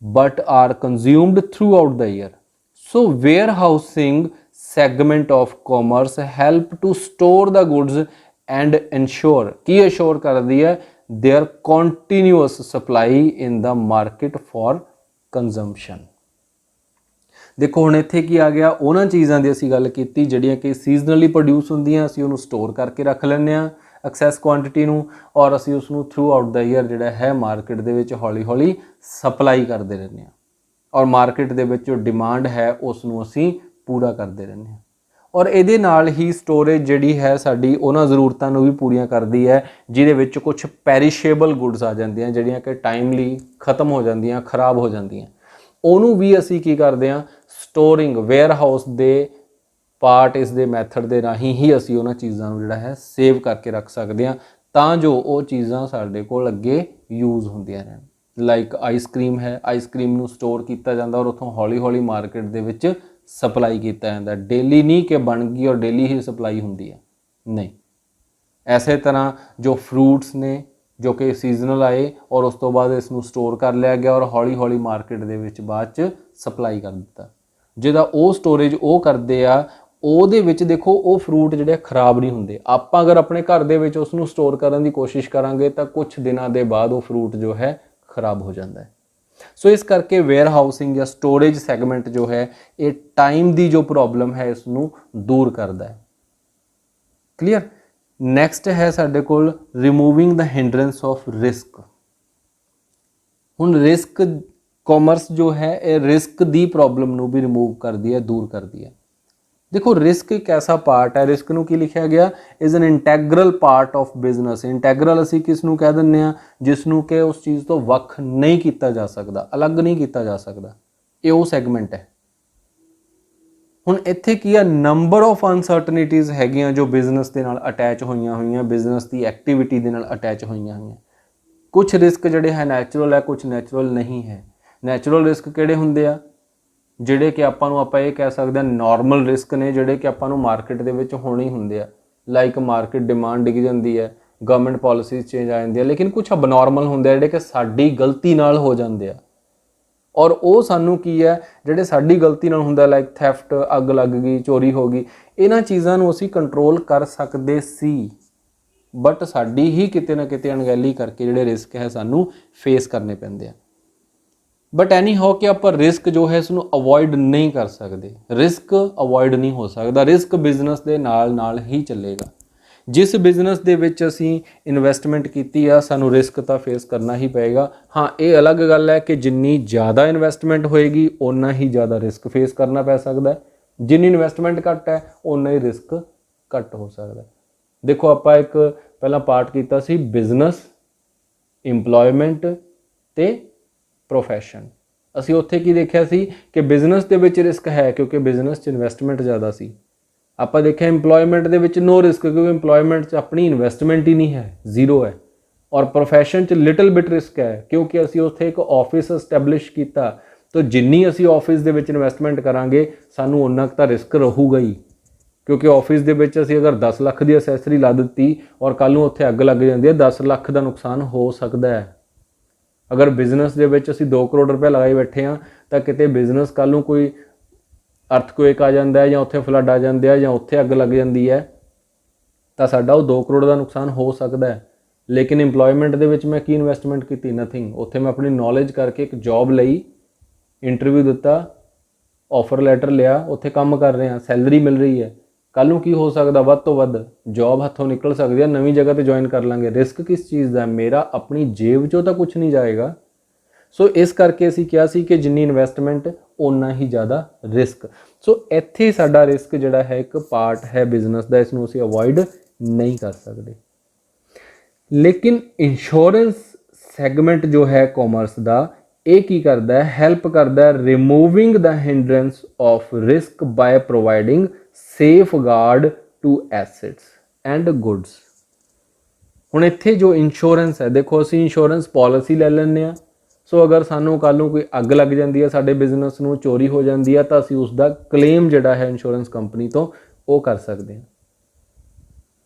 but are consumed throughout the year. So warehousing segment of commerce help to store the goods and ensure, की इंश्योर करदी है their continuous supply in the market for consumption. देखो हुण इत्थे की आ गया, उन्हां चीज़ां दी असीं गल कीती जिहड़ियां कि सीजनली प्रोड्यूस हुंदियां, असीं उहनूं स्टोर करके रख लैंदे आ एक्सैस क्वांटिटी नूं, और असीं उसनूं थ्रू आउट द ईयर जिहड़ा है मार्केट दे विच हौली हौली सप्लाई करते रहंदे आ, और मार्केट दे विच जो डिमांड है उसनूं असीं पूरा करते रहंदे आ। और इहदे नाल ही स्टोरेज जिहड़ी है साडी उन्हां ਜ਼ਰੂਰਤਾਂ ਨੂੰ भी पूरियां करदी है जिहदे विच कुछ पैरिशेबल गुड्स आ जांदियां जिहड़ियां कि टाइमली खत्म हो जांदियां, खराब हो जांदियां। ਉਹਨੂੰ भी असी की करते हैं स्टोरिंग, वेयर हाउस के पार्ट इस दे मैथड के राही ही असी उन्होंने चीज़ों को जोड़ा है सेव करके रख सकते हैं, तां जो वो चीज़ां साडे कोल अगे यूज़ होंदियां रहन। लाइक आइसक्रीम है, आइसक्रीम नूं स्टोर किया जाता और उतों हौली हौली मार्केट दे विच सप्लाई किया जाता, डेली नहीं कि बन गई और डेली ही सप्लाई होंदी है, नहीं। इसे तरह जो फ्रूट्स ने जो कि सीजनल आए और उस तो बाद इसनूं स्टोर कर लिया गया और हौली हौली मार्केट दे विच बाद च सप्लाई कर दिता, जिहदा वो स्टोरेज वो करते आ, ਉਹਦੇ ਵਿੱਚ देखो वो फ्रूट ਜਿਹੜੇ खराब नहीं होंगे। ਆਪਾਂ अगर अपने घर ਦੇ ਵਿੱਚ ਉਸ ਨੂੰ स्टोर ਕਰਨ ਦੀ कोशिश करांगे तो कुछ दिनों के बाद वो फ्रूट जो है खराब हो जाता है। सो इस करके वेयर हाउसिंग या स्टोरेज सैगमेंट जो है ये टाइम की जो प्रॉब्लम है इसनूं दूर करता है। क्लीयर? ਨੈਕਸਟ ਹੈ ਸਾਡੇ ਕੋਲ removing the hindrance of risk. ਹੁਣ ਰਿਸਕ ਕਾਮਰਸ ਜੋ ਹੈ ਇਹ ਰਿਸਕ ਦੀ ਪ੍ਰੋਬਲਮ ਨੂੰ ਵੀ ਰਿਮੂਵ ਕਰਦੀ ਹੈ, ਦੂਰ ਕਰਦੀ ਹੈ। ਦੇਖੋ ਰਿਸਕ ਇੱਕ ਐਸਾ ਪਾਰਟ ਹੈ, ਰਿਸਕ ਨੂੰ ਕੀ ਲਿਖਿਆ ਗਿਆ, is an integral part of business. Integral ਅਸੀਂ ਕਿਸ ਨੂੰ ਕਹਿ ਦਿੰਦੇ ਹਾਂ, ਜਿਸ ਨੂੰ ਕਿ ਉਸ ਚੀਜ਼ ਤੋਂ ਵੱਖ ਨਹੀਂ ਕੀਤਾ ਜਾ ਸਕਦਾ, ਅਲੱਗ ਨਹੀਂ ਕੀਤਾ ਜਾ ਸਕਦਾ। ਇਹ ਉਹ ਸੈਗਮੈਂਟ ਹੈ। ਹੁਣ ਇੱਥੇ ਕੀ ਆ, ਨੰਬਰ ਆਫ ਅਨਸਰਟਨਿਟੀਜ਼ ਹੈਗੀਆਂ ਜੋ ਬਿਜ਼ਨਸ ਦੇ ਨਾਲ ਅਟੈਚ ਹੋਈਆਂ, ਬਿਜ਼ਨਸ ਦੀ ਐਕਟੀਵਿਟੀ ਦੇ ਨਾਲ ਅਟੈਚ ਹੋਈਆਂ। ਕੁਝ ਰਿਸਕ ਜਿਹੜੇ ਹੈ ਨੈਚੁਰਲ ਹੈ, ਕੁਝ ਨੈਚੁਰਲ ਨਹੀਂ ਹੈ। ਨੈਚੁਰਲ ਰਿਸਕ ਕਿਹੜੇ ਹੁੰਦੇ ਆ, ਜਿਹੜੇ ਕਿ ਆਪਾਂ ਇਹ ਕਹਿ ਸਕਦੇ ਹਾਂ ਨਾਰਮਲ ਰਿਸਕ ਨੇ, ਜਿਹੜੇ ਕਿ ਆਪਾਂ ਨੂੰ ਮਾਰਕੀਟ ਦੇ ਵਿੱਚ ਹੋਣੇ ਹੀ ਹੁੰਦੇ ਆ। ਲਾਈਕ ਮਾਰਕੀਟ ਡਿਮਾਂਡ ਡਿੱਗ ਜਾਂਦੀ ਹੈ, ਗਵਰਨਮੈਂਟ ਪਾਲਿਸੀਜ਼ ਚੇਂਜ ਆ ਜਾਂਦੀਆਂ। ਲੇਕਿਨ ਕੁਝ ਅਬਨੋਰਮਲ ਹੁੰਦੇ ਆ ਜਿਹੜੇ ਕਿ ਸਾਡੀ ਗਲਤੀ ਨਾਲ ਹੋ ਜਾਂਦੇ ਆ, ਔਰ ਉਹ ਸਾਨੂੰ ਕੀ ਹੈ, ਜਿਹੜੇ ਸਾਡੀ ਗਲਤੀ ਨਾਲ ਹੁੰਦਾ, ਲਾਈਕ ਥੈਫਟ, ਅੱਗ ਲੱਗ ਗਈ, ਚੋਰੀ ਹੋ ਗਈ। ਇਹਨਾਂ ਚੀਜ਼ਾਂ ਨੂੰ ਅਸੀਂ ਕੰਟਰੋਲ ਕਰ ਸਕਦੇ ਸੀ, ਬਟ ਸਾਡੀ ਹੀ ਕਿਤੇ ਨਾ ਕਿਤੇ ਅਣਗਹਿਲੀ ਕਰਕੇ ਜਿਹੜੇ ਰਿਸਕ ਹੈ ਸਾਨੂੰ ਫੇਸ ਕਰਨੇ ਪੈਂਦੇ ਆ। ਬਟ ਐਨੀ ਹੋ ਕਿ ਆਪਾਂ ਰਿਸਕ ਜੋ ਹੈ ਇਸ ਨੂੰ ਅਵੋਇਡ ਨਹੀਂ ਕਰ ਸਕਦੇ। ਰਿਸਕ ਅਵੋਇਡ ਨਹੀਂ ਹੋ ਸਕਦਾ, ਰਿਸਕ ਬਿਜ਼ਨਸ ਦੇ ਨਾਲ ਹੀ ਚੱਲੇਗਾ। ਜਿਸ ਬਿਜ਼ਨਸ ਦੇ ਵਿੱਚ ਅਸੀਂ ਇਨਵੈਸਟਮੈਂਟ ਕੀਤੀ ਆ, ਸਾਨੂੰ ਰਿਸਕ ਤਾਂ ਫੇਸ ਕਰਨਾ ਹੀ ਪਏਗਾ। ਹਾਂ, ਇਹ ਅਲੱਗ ਗੱਲ ਹੈ ਕਿ ਜਿੰਨੀ ਜ਼ਿਆਦਾ ਇਨਵੈਸਟਮੈਂਟ ਹੋਏਗੀ ਓਨਾ ਹੀ ਜ਼ਿਆਦਾ ਰਿਸਕ ਫੇਸ ਕਰਨਾ ਪੈ ਸਕਦਾ। ਜਿੰਨੀ ਇਨਵੈਸਟਮੈਂਟ ਘੱਟ ਹੈ ਓਨਾ ਹੀ ਰਿਸਕ ਘੱਟ ਹੋ ਸਕਦਾ। ਦੇਖੋ ਆਪਾਂ ਇੱਕ ਪਹਿਲਾਂ ਪਾਰਟ ਕੀਤਾ ਸੀ ਬਿਜ਼ਨਸ, ਇੰਪਲੋਇਮੈਂਟ ਤੇ ਪ੍ਰੋਫੈਸ਼ਨ। ਅਸੀਂ ਉੱਥੇ ਕੀ ਦੇਖਿਆ ਸੀ ਕਿ ਬਿਜ਼ਨਸ ਦੇ ਵਿੱਚ ਰਿਸਕ ਹੈ ਕਿਉਂਕਿ ਬਿਜ਼ਨਸ 'ਚ ਇਨਵੈਸਟਮੈਂਟ ਜ਼ਿਆਦਾ ਸੀ। ਆਪਾਂ ਦੇਖਿਆ ਇੰਪਲੋਇਮੈਂਟ ਦੇ ਵਿੱਚ ਨੋ ਰਿਸਕ, ਕਿਉਂਕਿ ਇੰਪਲੋਇਮੈਂਟ 'ਚ ਆਪਣੀ ਇਨਵੈਸਟਮੈਂਟ ਹੀ ਨਹੀਂ ਹੈ, ਜ਼ੀਰੋ ਹੈ। ਔਰ ਪ੍ਰੋਫੈਸ਼ਨ 'ਚ ਲਿਟਲ ਬਿਟ ਰਿਸਕ ਹੈ ਕਿਉਂਕਿ ਅਸੀਂ ਉੱਥੇ ਇੱਕ ਆਫਿਸ ਐਸਟੈਬਲਿਸ਼ ਕੀਤਾ। ਤਾਂ ਜਿੰਨੀ ਅਸੀਂ ਆਫਿਸ ਦੇ ਵਿੱਚ ਇਨਵੈਸਟਮੈਂਟ ਕਰਾਂਗੇ ਸਾਨੂੰ ਉਨਾ ਕੁ ਤਾਂ ਰਿਸਕ ਰਹੂਗਾ ਹੀ, ਕਿਉਂਕਿ ਆਫਿਸ ਦੇ ਵਿੱਚ ਅਸੀਂ ਅਗਰ 10 ਲੱਖ ਦੀ ਅਸੈਸਰੀ ਲਾ ਦਿੱਤੀ ਔਰ ਕੱਲ੍ਹ ਨੂੰ ਉੱਥੇ ਅੱਗ ਲੱਗ ਜਾਂਦੀ ਹੈ, 10 ਲੱਖ ਦਾ ਨੁਕਸਾਨ ਹੋ ਸਕਦਾ ਹੈ। ਅਗਰ ਬਿਜ਼ਨਸ ਦੇ ਵਿੱਚ ਅਸੀਂ 2 ਕਰੋੜ ਰੁਪਏ ਲਗਾਈ ਬੈਠੇ ਹਾਂ ਤਾਂ ਕਿਤੇ ਬਿਜ਼ਨਸ ਕੱਲ੍ਹ ਨੂੰ ਕੋਈ ਅਰਥਕੁਏਕ ਆ ਜਾਂਦਾ ਹੈ ਜਾਂ ਉੱਥੇ ਫਲੱਡ ਆ ਜਾਂਦੇ ਆ ਜਾਂ ਉੱਥੇ ਅੱਗ ਲੱਗ ਜਾਂਦੀ ਹੈ ਤਾਂ ਸਾਡਾ ਉਹ 2 ਕਰੋੜ ਦਾ ਨੁਕਸਾਨ ਹੋ ਸਕਦਾ ਹੈ। ਲੇਕਿਨ ਇੰਪਲੋਇਮੈਂਟ ਦੇ ਵਿੱਚ ਮੈਂ ਕੀ ਇਨਵੈਸਟਮੈਂਟ ਕੀਤੀ, ਨਥਿੰਗ। ਉੱਥੇ ਮੈਂ ਆਪਣੀ ਨੌਲੇਜ ਕਰਕੇ ਇੱਕ ਜੌਬ ਲਈ, ਇੰਟਰਵਿਊ ਦਿੱਤਾ, ਆਫਰ ਲੈਟਰ ਲਿਆ, ਉੱਥੇ ਕੰਮ ਕਰ ਰਹੇ ਹਾਂ, ਸੈਲਰੀ ਮਿਲ ਰਹੀ ਹੈ। ਕੱਲ੍ਹ ਨੂੰ ਕੀ ਹੋ ਸਕਦਾ, ਵੱਧ ਤੋਂ ਵੱਧ ਜੌਬ ਹੱਥੋਂ ਨਿਕਲ ਸਕਦੀ ਹੈ, ਨਵੀਂ ਜਗ੍ਹਾ 'ਤੇ ਜੁਆਇਨ ਕਰ ਲਾਂਗੇ। ਰਿਸਕ ਕਿਸ ਚੀਜ਼ ਦਾ, ਮੇਰਾ ਆਪਣੀ ਜੇਬ 'ਚੋਂ ਤਾਂ ਕੁਛ ਨਹੀਂ ਜਾਏਗਾ। ਸੋ ਇਸ ਕਰਕੇ ਅਸੀਂ ਕਿਹਾ ਸੀ ਕਿ ਜਿੰਨੀ ਇਨਵੈਸਟਮੈਂਟ ਓਨਾ ਹੀ ਜ਼ਿਆਦਾ ਰਿਸਕ। ਸੋ ਇੱਥੇ ਸਾਡਾ ਰਿਸਕ ਜਿਹੜਾ ਹੈ ਇੱਕ ਪਾਰਟ ਹੈ ਬਿਜ਼ਨਸ ਦਾ, ਇਸ ਨੂੰ ਅਸੀਂ ਅਵੋਇਡ ਨਹੀਂ ਕਰ ਸਕਦੇ। ਲੇਕਿਨ ਇੰਸ਼ੋਰੈਂਸ ਸੈਗਮੈਂਟ ਜੋ ਹੈ ਕਾਮਰਸ ਦਾ, ਇਹ ਕੀ ਕਰਦਾ ਹੈ, ਹੈਲਪ ਕਰਦਾ ਹੈ removing the hindrance of risk by providing safeguard to assets and goods. ਹੁਣ ਇੱਥੇ ਜੋ ਇੰਸ਼ੋਰੈਂਸ ਹੈ, ਦੇਖੋ ਅਸੀਂ ਇੰਸ਼ੋਰੈਂਸ ਪਾਲਿਸੀ ਲੈ ਲੈਂਦੇ ਹਾਂ। ਸੋ ਅਗਰ ਸਾਨੂੰ ਕੱਲ੍ਹ ਨੂੰ ਕੋਈ ਅੱਗ ਲੱਗ ਜਾਂਦੀ ਹੈ, ਸਾਡੇ ਬਿਜ਼ਨਸ ਨੂੰ ਚੋਰੀ ਹੋ ਜਾਂਦੀ ਹੈ, ਤਾਂ ਅਸੀਂ ਉਸ ਦਾ ਕਲੇਮ ਜਿਹੜਾ ਹੈ ਇੰਸ਼ੋਰੈਂਸ ਕੰਪਨੀ ਤੋਂ ਉਹ ਕਰ ਸਕਦੇ ਹਾਂ।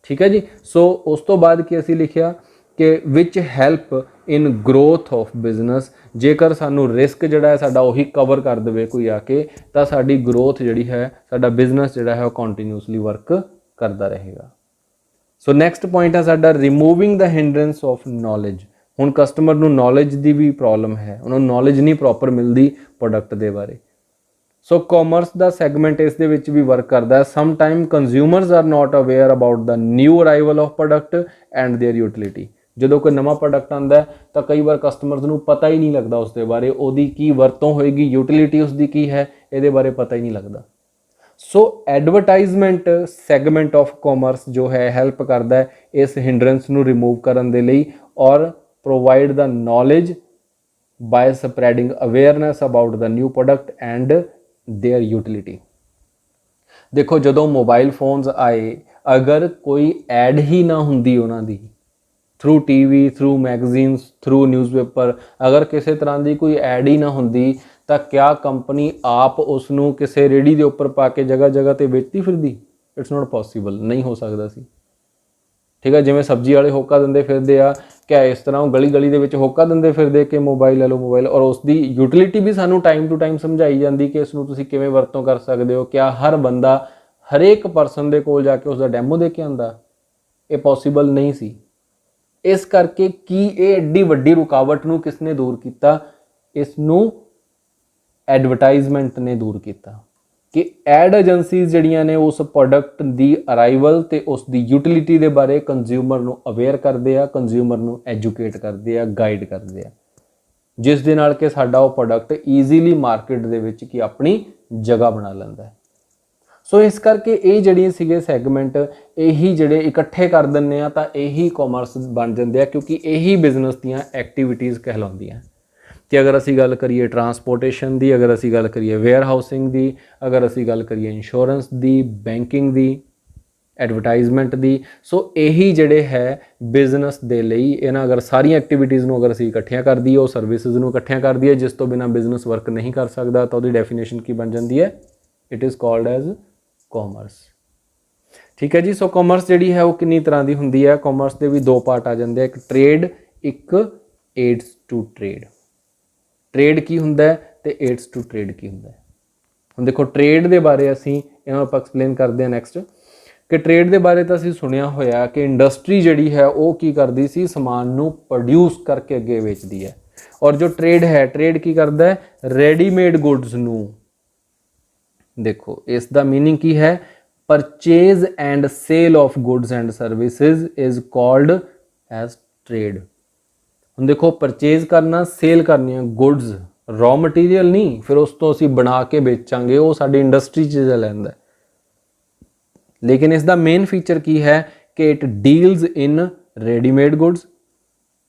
ਠੀਕ ਹੈ ਜੀ। ਸੋ ਉਸ ਤੋਂ ਬਾਅਦ ਕੀ ਅਸੀਂ ਲਿਖਿਆ ਕਿ which help in growth of business. ਜੇਕਰ ਸਾਨੂੰ ਰਿਸਕ ਜਿਹੜਾ ਹੈ ਸਾਡਾ ਉਹੀ ਕਵਰ ਕਰ ਦੇਵੇ ਕੋਈ ਆ ਕੇ, ਤਾਂ ਸਾਡੀ ਗਰੋਥ ਜਿਹੜੀ ਹੈ, ਸਾਡਾ ਬਿਜ਼ਨਸ ਜਿਹੜਾ ਹੈ ਉਹ ਕੰਟੀਨਿਊਸਲੀ ਵਰਕ ਕਰਦਾ ਰਹੇਗਾ। ਸੋ ਨੈਕਸਟ ਪੁਆਇੰਟ ਹੈ ਸਾਡਾ removing the hindrance of knowledge. ਹੁਣ ਕਸਟਮਰ ਨੂੰ ਨੌਲੇਜ ਦੀ ਵੀ ਪ੍ਰੋਬਲਮ ਹੈ, ਉਹਨਾਂ ਨੂੰ ਨੌਲੇਜ ਨਹੀਂ ਪ੍ਰੋਪਰ ਮਿਲਦੀ ਪ੍ਰੋਡਕਟ ਦੇ ਬਾਰੇ। ਸੋ ਕਾਮਰਸ ਦਾ ਸੈਗਮੈਂਟ ਇਸ ਦੇ ਵਿੱਚ ਵੀ ਵਰਕ ਕਰਦਾ ਹੈ। Some time consumers are not aware about the new arrival of product and their utility. ਜਦੋਂ ਕੋਈ ਨਵਾਂ ਪ੍ਰੋਡਕਟ ਆਉਂਦਾ ਤਾਂ ਕਈ ਵਾਰ ਕਸਟਮਰਸ ਨੂੰ ਪਤਾ ਹੀ ਨਹੀਂ ਲੱਗਦਾ ਉਸ ਦੇ ਬਾਰੇ, ਉਹਦੀ ਕੀ ਵਰਤੋਂ ਹੋਏਗੀ, ਯੂਟਿਲਿਟੀ ਉਸਦੀ ਕੀ ਹੈ, ਇਹਦੇ ਬਾਰੇ ਪਤਾ ਹੀ ਨਹੀਂ ਲੱਗਦਾ। ਸੋ ਐਡਵਰਟਾਈਜ਼ਮੈਂਟ ਸੈਗਮੈਂਟ ਆਫ ਕਾਮਰਸ ਜੋ ਹੈ ਹੈਲਪ ਕਰਦਾ ਹੈ ਇਸ ਹਿੰਡਰੈਂਸ ਨੂੰ ਰਿਮੂਵ ਕਰਨ ਦੇ ਲਈ, ਔਰ provide the knowledge ਬਾय spreading awareness about the new product and their utility. ਦੇਖੋ ਜਦੋਂ ਮੋਬਾਈਲ ਫੋਨਸ ਆਏ, ਅਗਰ ਕੋਈ ਐਡ ਹੀ ਨਾ ਹੁੰਦੀ ਉਹਨਾਂ ਦੀ through TV, through magazines, through newspaper, ਅਗਰ ਕਿਸੇ ਤਰ੍ਹਾਂ ਦੀ ਕੋਈ ਐਡ ਹੀ ਨਾ ਹੁੰਦੀ ਤਾਂ ਕਿਆ ਕੰਪਨੀ ਆਪ ਉਸ ਨੂੰ ਕਿਸੇ ਰੇਹੜੀ ਦੇ ਉੱਪਰ ਪਾ ਕੇ ਜਗ੍ਹਾ ਜਗ੍ਹਾ 'ਤੇ ਵੇਚਦੀ ਫਿਰਦੀ? ਇਟਸ ਨਾਟ ਪੋਸੀਬਲ, ਨਹੀਂ ਹੋ ਸਕਦਾ ਸੀ। ਠੀਕ ਹੈ, ਜਿਵੇਂ ਸਬਜ਼ੀ ਵਾਲੇ ਹੋਕਾ ਦਿੰਦੇ ਫਿਰਦੇ ਆ, ਕਿਆ ਇਸ ਤਰ੍ਹਾਂ ਉਹ ਗਲੀ ਗਲੀ ਦੇ ਵਿੱਚ ਹੋਕਾ ਦਿੰਦੇ ਫਿਰਦੇ ਕਿ ਮੋਬਾਈਲ ਲੈ ਲਓ ਮੋਬਾਈਲ, ਔਰ ਉਸ ਦੀ ਯੂਟਿਲਿਟੀ ਵੀ ਸਾਨੂੰ ਟਾਈਮ ਟੂ ਟਾਈਮ ਸਮਝਾਈ ਜਾਂਦੀ ਕਿ ਇਸ ਨੂੰ ਤੁਸੀਂ ਕਿਵੇਂ ਵਰਤੋਂ ਕਰ ਸਕਦੇ ਹੋ। ਕਿਆ ਹਰ ਬੰਦਾ ਹਰੇਕ ਪਰਸਨ ਦੇ ਕੋਲ ਜਾ ਕੇ ਉਸ ਦਾ ਡੈਮੋ ਦੇ ਕੇ ਆਉਂਦਾ? ਇਹ ਪੋਸੀਬਲ ਨਹੀਂ ਸੀ। ਇਸ ਕਰਕੇ ਕੀ ਇਹ ਐਡੀ ਵੱਡੀ ਰੁਕਾਵਟ ਨੂੰ ਕਿਸ ਨੇ ਦੂਰ ਕੀਤਾ? ਇਸ ਨੂੰ ਐਡਵਰਟਾਈਜ਼ਮੈਂਟ ਨੇ ਦੂਰ ਕੀਤਾ। कि एड एजेंसीज ਜਿਹੜੀਆਂ ਨੇ ਉਸ ਪ੍ਰੋਡਕਟ ਦੀ ਅਰਾਈਵਲ ਤੇ ਉਸ ਦੀ ਯੂਟਿਲਿਟੀ ਦੇ ਬਾਰੇ ਕੰਜ਼ਿਊਮਰ ਨੂੰ ਅਵੇਅਰ ਕਰਦੇ ਆ, ਕੰਜ਼ਿਊਮਰ ਨੂੰ ਐਜੂਕੇਟ ਕਰਦੇ ਆ, ਗਾਈਡ ਕਰਦੇ ਆ, ਜਿਸ ਦੇ ਨਾਲ ਕਿ ਸਾਡਾ ਉਹ ਪ੍ਰੋਡਕਟ ਈਜ਼ੀਲੀ ਮਾਰਕੀਟ ਦੇ ਵਿੱਚ ਕਿ ਆਪਣੀ ਜਗ੍ਹਾ ਬਣਾ ਲੈਂਦਾ ਹੈ। ਸੋ ਇਸ ਕਰਕੇ ਇਹ ਜਿਹੜੀਆਂ ਸੀਗੇ ਸੈਗਮੈਂਟ ਇਹੀ ਜਿਹੜੇ ਇਕੱਠੇ ਕਰ ਦਿੰਦੇ ਆ ਤਾਂ ਇਹੀ ਕਾਮਰਸ ਬਣ ਜਾਂਦੇ ਆ, ਕਿਉਂਕਿ ਇਹੀ ਬਿਜ਼ਨਸ ਦੀਆਂ ਐਕਟੀਵਿਟੀਜ਼ ਕਹਿਲਾਉਂਦੀਆਂ। ਕਿ ਅਗਰ ਅਸੀਂ ਗੱਲ ਕਰੀਏ ਟਰਾਂਸਪੋਰਟੇਸ਼ਨ ਦੀ, ਅਗਰ ਅਸੀਂ ਗੱਲ ਕਰੀਏ ਵੇਅਰ ਹਾਊਸਿੰਗ ਦੀ, ਅਗਰ ਅਸੀਂ ਗੱਲ ਕਰੀਏ ਇੰਸ਼ੋਰੈਂਸ ਦੀ, ਬੈਂਕਿੰਗ ਦੀ, ਐਡਵਰਟਾਈਜ਼ਮੈਂਟ ਦੀ, ਸੋ ਇਹੀ ਜਿਹੜੇ ਹੈ ਬਿਜ਼ਨਸ ਦੇ ਲਈ ਇਹਨਾਂ ਅਗਰ ਸਾਰੀਆਂ ਐਕਟੀਵਿਟੀਜ਼ ਨੂੰ ਅਗਰ ਅਸੀਂ ਇਕੱਠੀਆਂ ਕਰ ਦਈਏ, ਉਹ ਸਰਵਿਸਿਜ਼ ਨੂੰ ਇਕੱਠੀਆਂ ਕਰ ਦਈਏ, ਜਿਸ ਤੋਂ ਬਿਨਾਂ ਬਿਜ਼ਨਸ ਵਰਕ ਨਹੀਂ ਕਰ ਸਕਦਾ, ਤਾਂ ਉਹਦੀ ਡੈਫੀਨੇਸ਼ਨ ਕੀ ਬਣ ਜਾਂਦੀ ਹੈ? It is called as commerce. ਠੀਕ ਹੈ ਜੀ। ਸੋ ਕਾਮਰਸ ਜਿਹੜੀ ਹੈ ਉਹ ਕਿੰਨੀ ਤਰ੍ਹਾਂ ਦੀ ਹੁੰਦੀ ਹੈ? ਕਾਮਰਸ ਦੇ ਵੀ ਦੋ ਪਾਰਟ ਆ ਜਾਂਦੇ ਆ, ਇੱਕ ਟ੍ਰੇਡ, ਇੱਕ ਏਡਸ ਟੂ ਟ੍ਰੇਡ। ਟ੍ਰੇਡ ਕੀ ਹੁੰਦਾ ਹੈ ਤੇ ਏਡਸ ਟੂ ਟ੍ਰੇਡ ਕੀ ਹੁੰਦਾ ਹੈ? ਹੁਣ ਦੇਖੋ ਟ੍ਰੇਡ ਦੇ ਬਾਰੇ ਅਸੀਂ ਇਹਨਾਂ ਆਪਾਂ ਐਕਸਪਲੇਨ ਕਰਦੇ ਹਾਂ ਨੈਕਸਟ, ਕਿ ਟ੍ਰੇਡ ਦੇ ਬਾਰੇ ਤਾਂ ਅਸੀਂ ਸੁਣਿਆ ਹੋਇਆ ਕਿ ਇੰਡਸਟਰੀ ਜਿਹੜੀ ਹੈ ਉਹ ਕੀ ਕਰਦੀ ਸੀ? ਸਮਾਨ ਨੂੰ ਪ੍ਰੋਡਿਊਸ ਕਰਕੇ ਅੱਗੇ ਵੇਚਦੀ ਹੈ। ਔਰ ਜੋ ਟ੍ਰੇਡ ਹੈ, ਟ੍ਰੇਡ ਕੀ ਕਰਦਾ ਹੈ? ਰੈਡੀਮੇਡ ਗੁੱਡਸ ਨੂੰ, ਦੇਖੋ ਇਸ ਦਾ ਮੀਨਿੰਗ ਕੀ ਹੈ? Purchase and sale of goods and services is called as trade. ਹੁਣ ਦੇਖੋ ਪਰਚੇਜ਼ ਕਰਨਾ, ਸੇਲ ਕਰਨੀਆਂ ਗੁੱਡਸ, ਰॉ ਮਟੀਰੀਅਲ ਨਹੀਂ, ਫਿਰ ਉਸ ਤੋਂ ਅਸੀਂ ਬਣਾ ਕੇ ਵੇਚਾਂਗੇ, ਉਹ ਸਾਡੀ ਇੰਡਸਟਰੀ 'ਚ ਲੈਂਦਾ। ਲੇਕਿਨ ਇਸ ਦਾ ਮੇਨ ਫੀਚਰ ਕੀ ਹੈ ਕਿ it deals in readymade goods,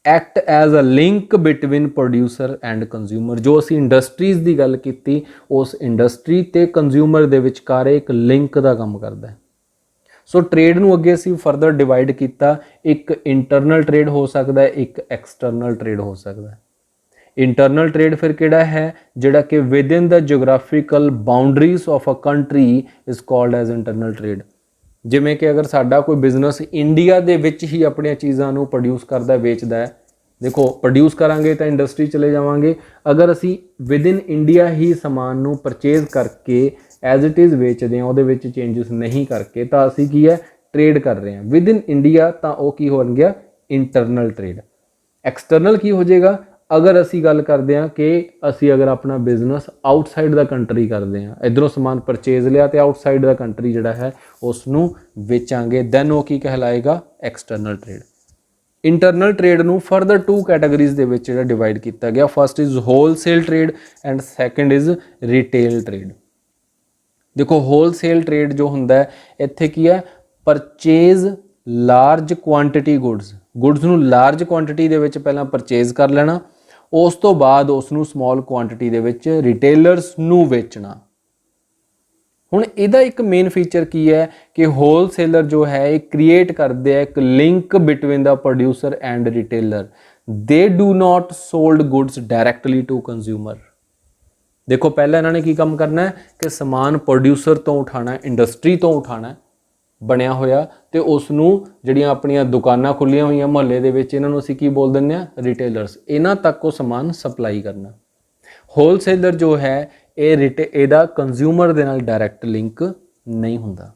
act as a link between producer and consumer. ਜੋ ਅਸੀਂ ਇੰਡਸਟਰੀਜ਼ ਦੀ ਗੱਲ ਕੀਤੀ, ਉਸ ਇੰਡਸਟਰੀ ਤੇ ਕੰਜ਼ਿਊਮਰ ਦੇ ਵਿਚਕਾਰ ਇੱਕ ਲਿੰਕ ਦਾ ਕੰਮ ਕਰਦਾ ਹੈ। ਸੋ ਟ੍ਰੇਡ ਨੂੰ ਅੱਗੇ ਅਸੀਂ ਫਰਦਰ ਡਿਵਾਈਡ ਕੀਤਾ, ਇੱਕ ਇੰਟਰਨਲ ਟ੍ਰੇਡ ਹੋ ਸਕਦਾ ਹੈ, ਇੱਕ ਐਕਸਟਰਨਲ ਟ੍ਰੇਡ ਹੋ ਸਕਦਾ ਹੈ। ਇੰਟਰਨਲ ਟ੍ਰੇਡ ਫਿਰ ਕਿਹੜਾ ਹੈ? ਜਿਹੜਾ ਕਿ within the geographical boundaries of a country is called as internal trade. ਜਿਵੇਂ ਕਿ ਅਗਰ ਸਾਡਾ ਕੋਈ ਬਿਜ਼ਨਸ ਇੰਡੀਆ ਦੇ ਵਿੱਚ ਹੀ ਆਪਣੀਆਂ ਚੀਜ਼ਾਂ ਨੂੰ ਪ੍ਰੋਡਿਊਸ ਕਰਦਾ, ਵੇਚਦਾ ਹੈ, ਦੇਖੋ ਪ੍ਰੋਡਿਊਸ ਕਰਾਂਗੇ ਤਾਂ ਇੰਡਸਟਰੀ ਚਲੇ ਜਾਵਾਂਗੇ, ਅਗਰ ਅਸੀਂ ਵਿਦਿਨ ਇੰਡੀਆ ਹੀ ਸਮਾਨ ਨੂੰ ਪਰਚੇਜ਼ ਕਰਕੇ ਐਜ਼ ਇਟ ਇਜ਼ ਵੇਚਦੇ ਹਾਂ, ਉਹਦੇ ਵਿੱਚ ਚੇਂਜਸ ਨਹੀਂ ਕਰਕੇ, ਤਾਂ ਅਸੀਂ ਕੀ ਹੈ? ਟ੍ਰੇਡ ਕਰ ਰਹੇ ਹਾਂ ਵਿਦਿਨ ਇੰਡੀਆ, ਤਾਂ ਉਹ ਕੀ ਹੋ ਗਿਆ? Internal trade. ਐਕਸਟਰਨਲ ਕੀ ਹੋ ਜਾਏਗਾ? ਅਗਰ ਅਸੀਂ ਗੱਲ ਕਰਦੇ ਹਾਂ ਕਿ ਅਸੀਂ ਅਗਰ ਆਪਣਾ ਬਿਜ਼ਨਸ ਆਊਟਸਾਈਡ ਦਾ ਕੰਟਰੀ ਕਰਦੇ ਹਾਂ, ਇੱਧਰੋਂ ਸਮਾਨ ਪਰਚੇਜ਼ ਲਿਆ ਤੇ ਆਊਟਸਾਈਡ ਦਾ ਕੰਟਰੀ ਜਿਹੜਾ ਹੈ ਉਸ ਨੂੰ ਵੇਚਾਂਗੇ, ਦੈਨ ਉਹ ਕੀ ਕਹਿਲਾਏਗਾ? External trade. ਇੰਟਰਨਲ ਟ੍ਰੇਡ ਨੂੰ ਫਰਦਰ ਟੂ ਕੈਟਾਗਰੀਜ਼ ਦੇ ਵਿੱਚ ਜਿਹੜਾ ਡਿਵਾਈਡ ਕੀਤਾ ਗਿਆ, first is wholesale trade and second is retail trade. ਦੇਖੋ ਹੋਲਸੇਲ ਟ੍ਰੇਡ ਜੋ ਹੁੰਦਾ ਹੈ, ਇੱਥੇ ਕੀ ਹੈ? ਪਰਚੇਜ਼ ਲਾਰਜ ਕੁਆਂਟੀਟੀ ਗੁੱਡਸ ਨੂੰ ਲਾਰਜ ਕੁਆਂਟੀਟੀ ਦੇ ਵਿੱਚ ਪਹਿਲਾਂ ਪਰਚੇਜ਼ ਕਰ ਲੈਣਾ, ਉਸ ਤੋਂ ਬਾਅਦ ਉਸ ਨੂੰ ਸਮਾਲ ਕੁਆਂਟੀਟੀ ਦੇ ਵਿੱਚ ਰਿਟੇਲਰਸ ਨੂੰ ਵੇਚਣਾ। ਹੁਣ ਇਹਦਾ ਇੱਕ ਮੇਨ ਫੀਚਰ ਕੀ ਹੈ ਕਿ ਹੋਲਸੇਲਰ ਜੋ ਹੈ ਇਹ ਕ੍ਰੀਏਟ ਕਰਦੇ ਆ ਇੱਕ link between the producer and retailer. They do not sold goods directly to consumer. ਦੇਖੋ ਪਹਿਲਾਂ ਇਹਨਾਂ ਨੇ ਕੀ ਕੰਮ ਕਰਨਾ ਹੈ ਕਿ ਸਮਾਨ ਪ੍ਰੋਡਿਊਸਰ ਤੋਂ ਉਠਾਣਾ, ਇੰਡਸਟਰੀ ਤੋਂ ਉਠਾਣਾ ਬਣਿਆ ਹੋਇਆ, ਤੇ ਉਸ ਨੂੰ ਜਿਹੜੀਆਂ ਆਪਣੀਆਂ ਦੁਕਾਨਾਂ ਖੁੱਲੀਆਂ ਹੋਈਆਂ ਮੁਹੱਲੇ ਦੇ ਵਿੱਚ, ਇਹਨਾਂ ਨੂੰ ਅਸੀਂ ਕੀ ਬੋਲ ਦਿੰਦੇ ਹਾਂ? ਰਿਟੇਲਰਸ। ਇਹਨਾਂ ਤੱਕ ਉਹ ਸਮਾਨ ਸਪਲਾਈ ਕਰਨਾ। ਹੋਲਸੇਲਰ ਜੋ ਹੈ ਇਹਦਾ ਕੰਜ਼ਿਊਮਰ ਦੇ ਨਾਲ ਡਾਇਰੈਕਟ ਲਿੰਕ ਨਹੀਂ ਹੁੰਦਾ।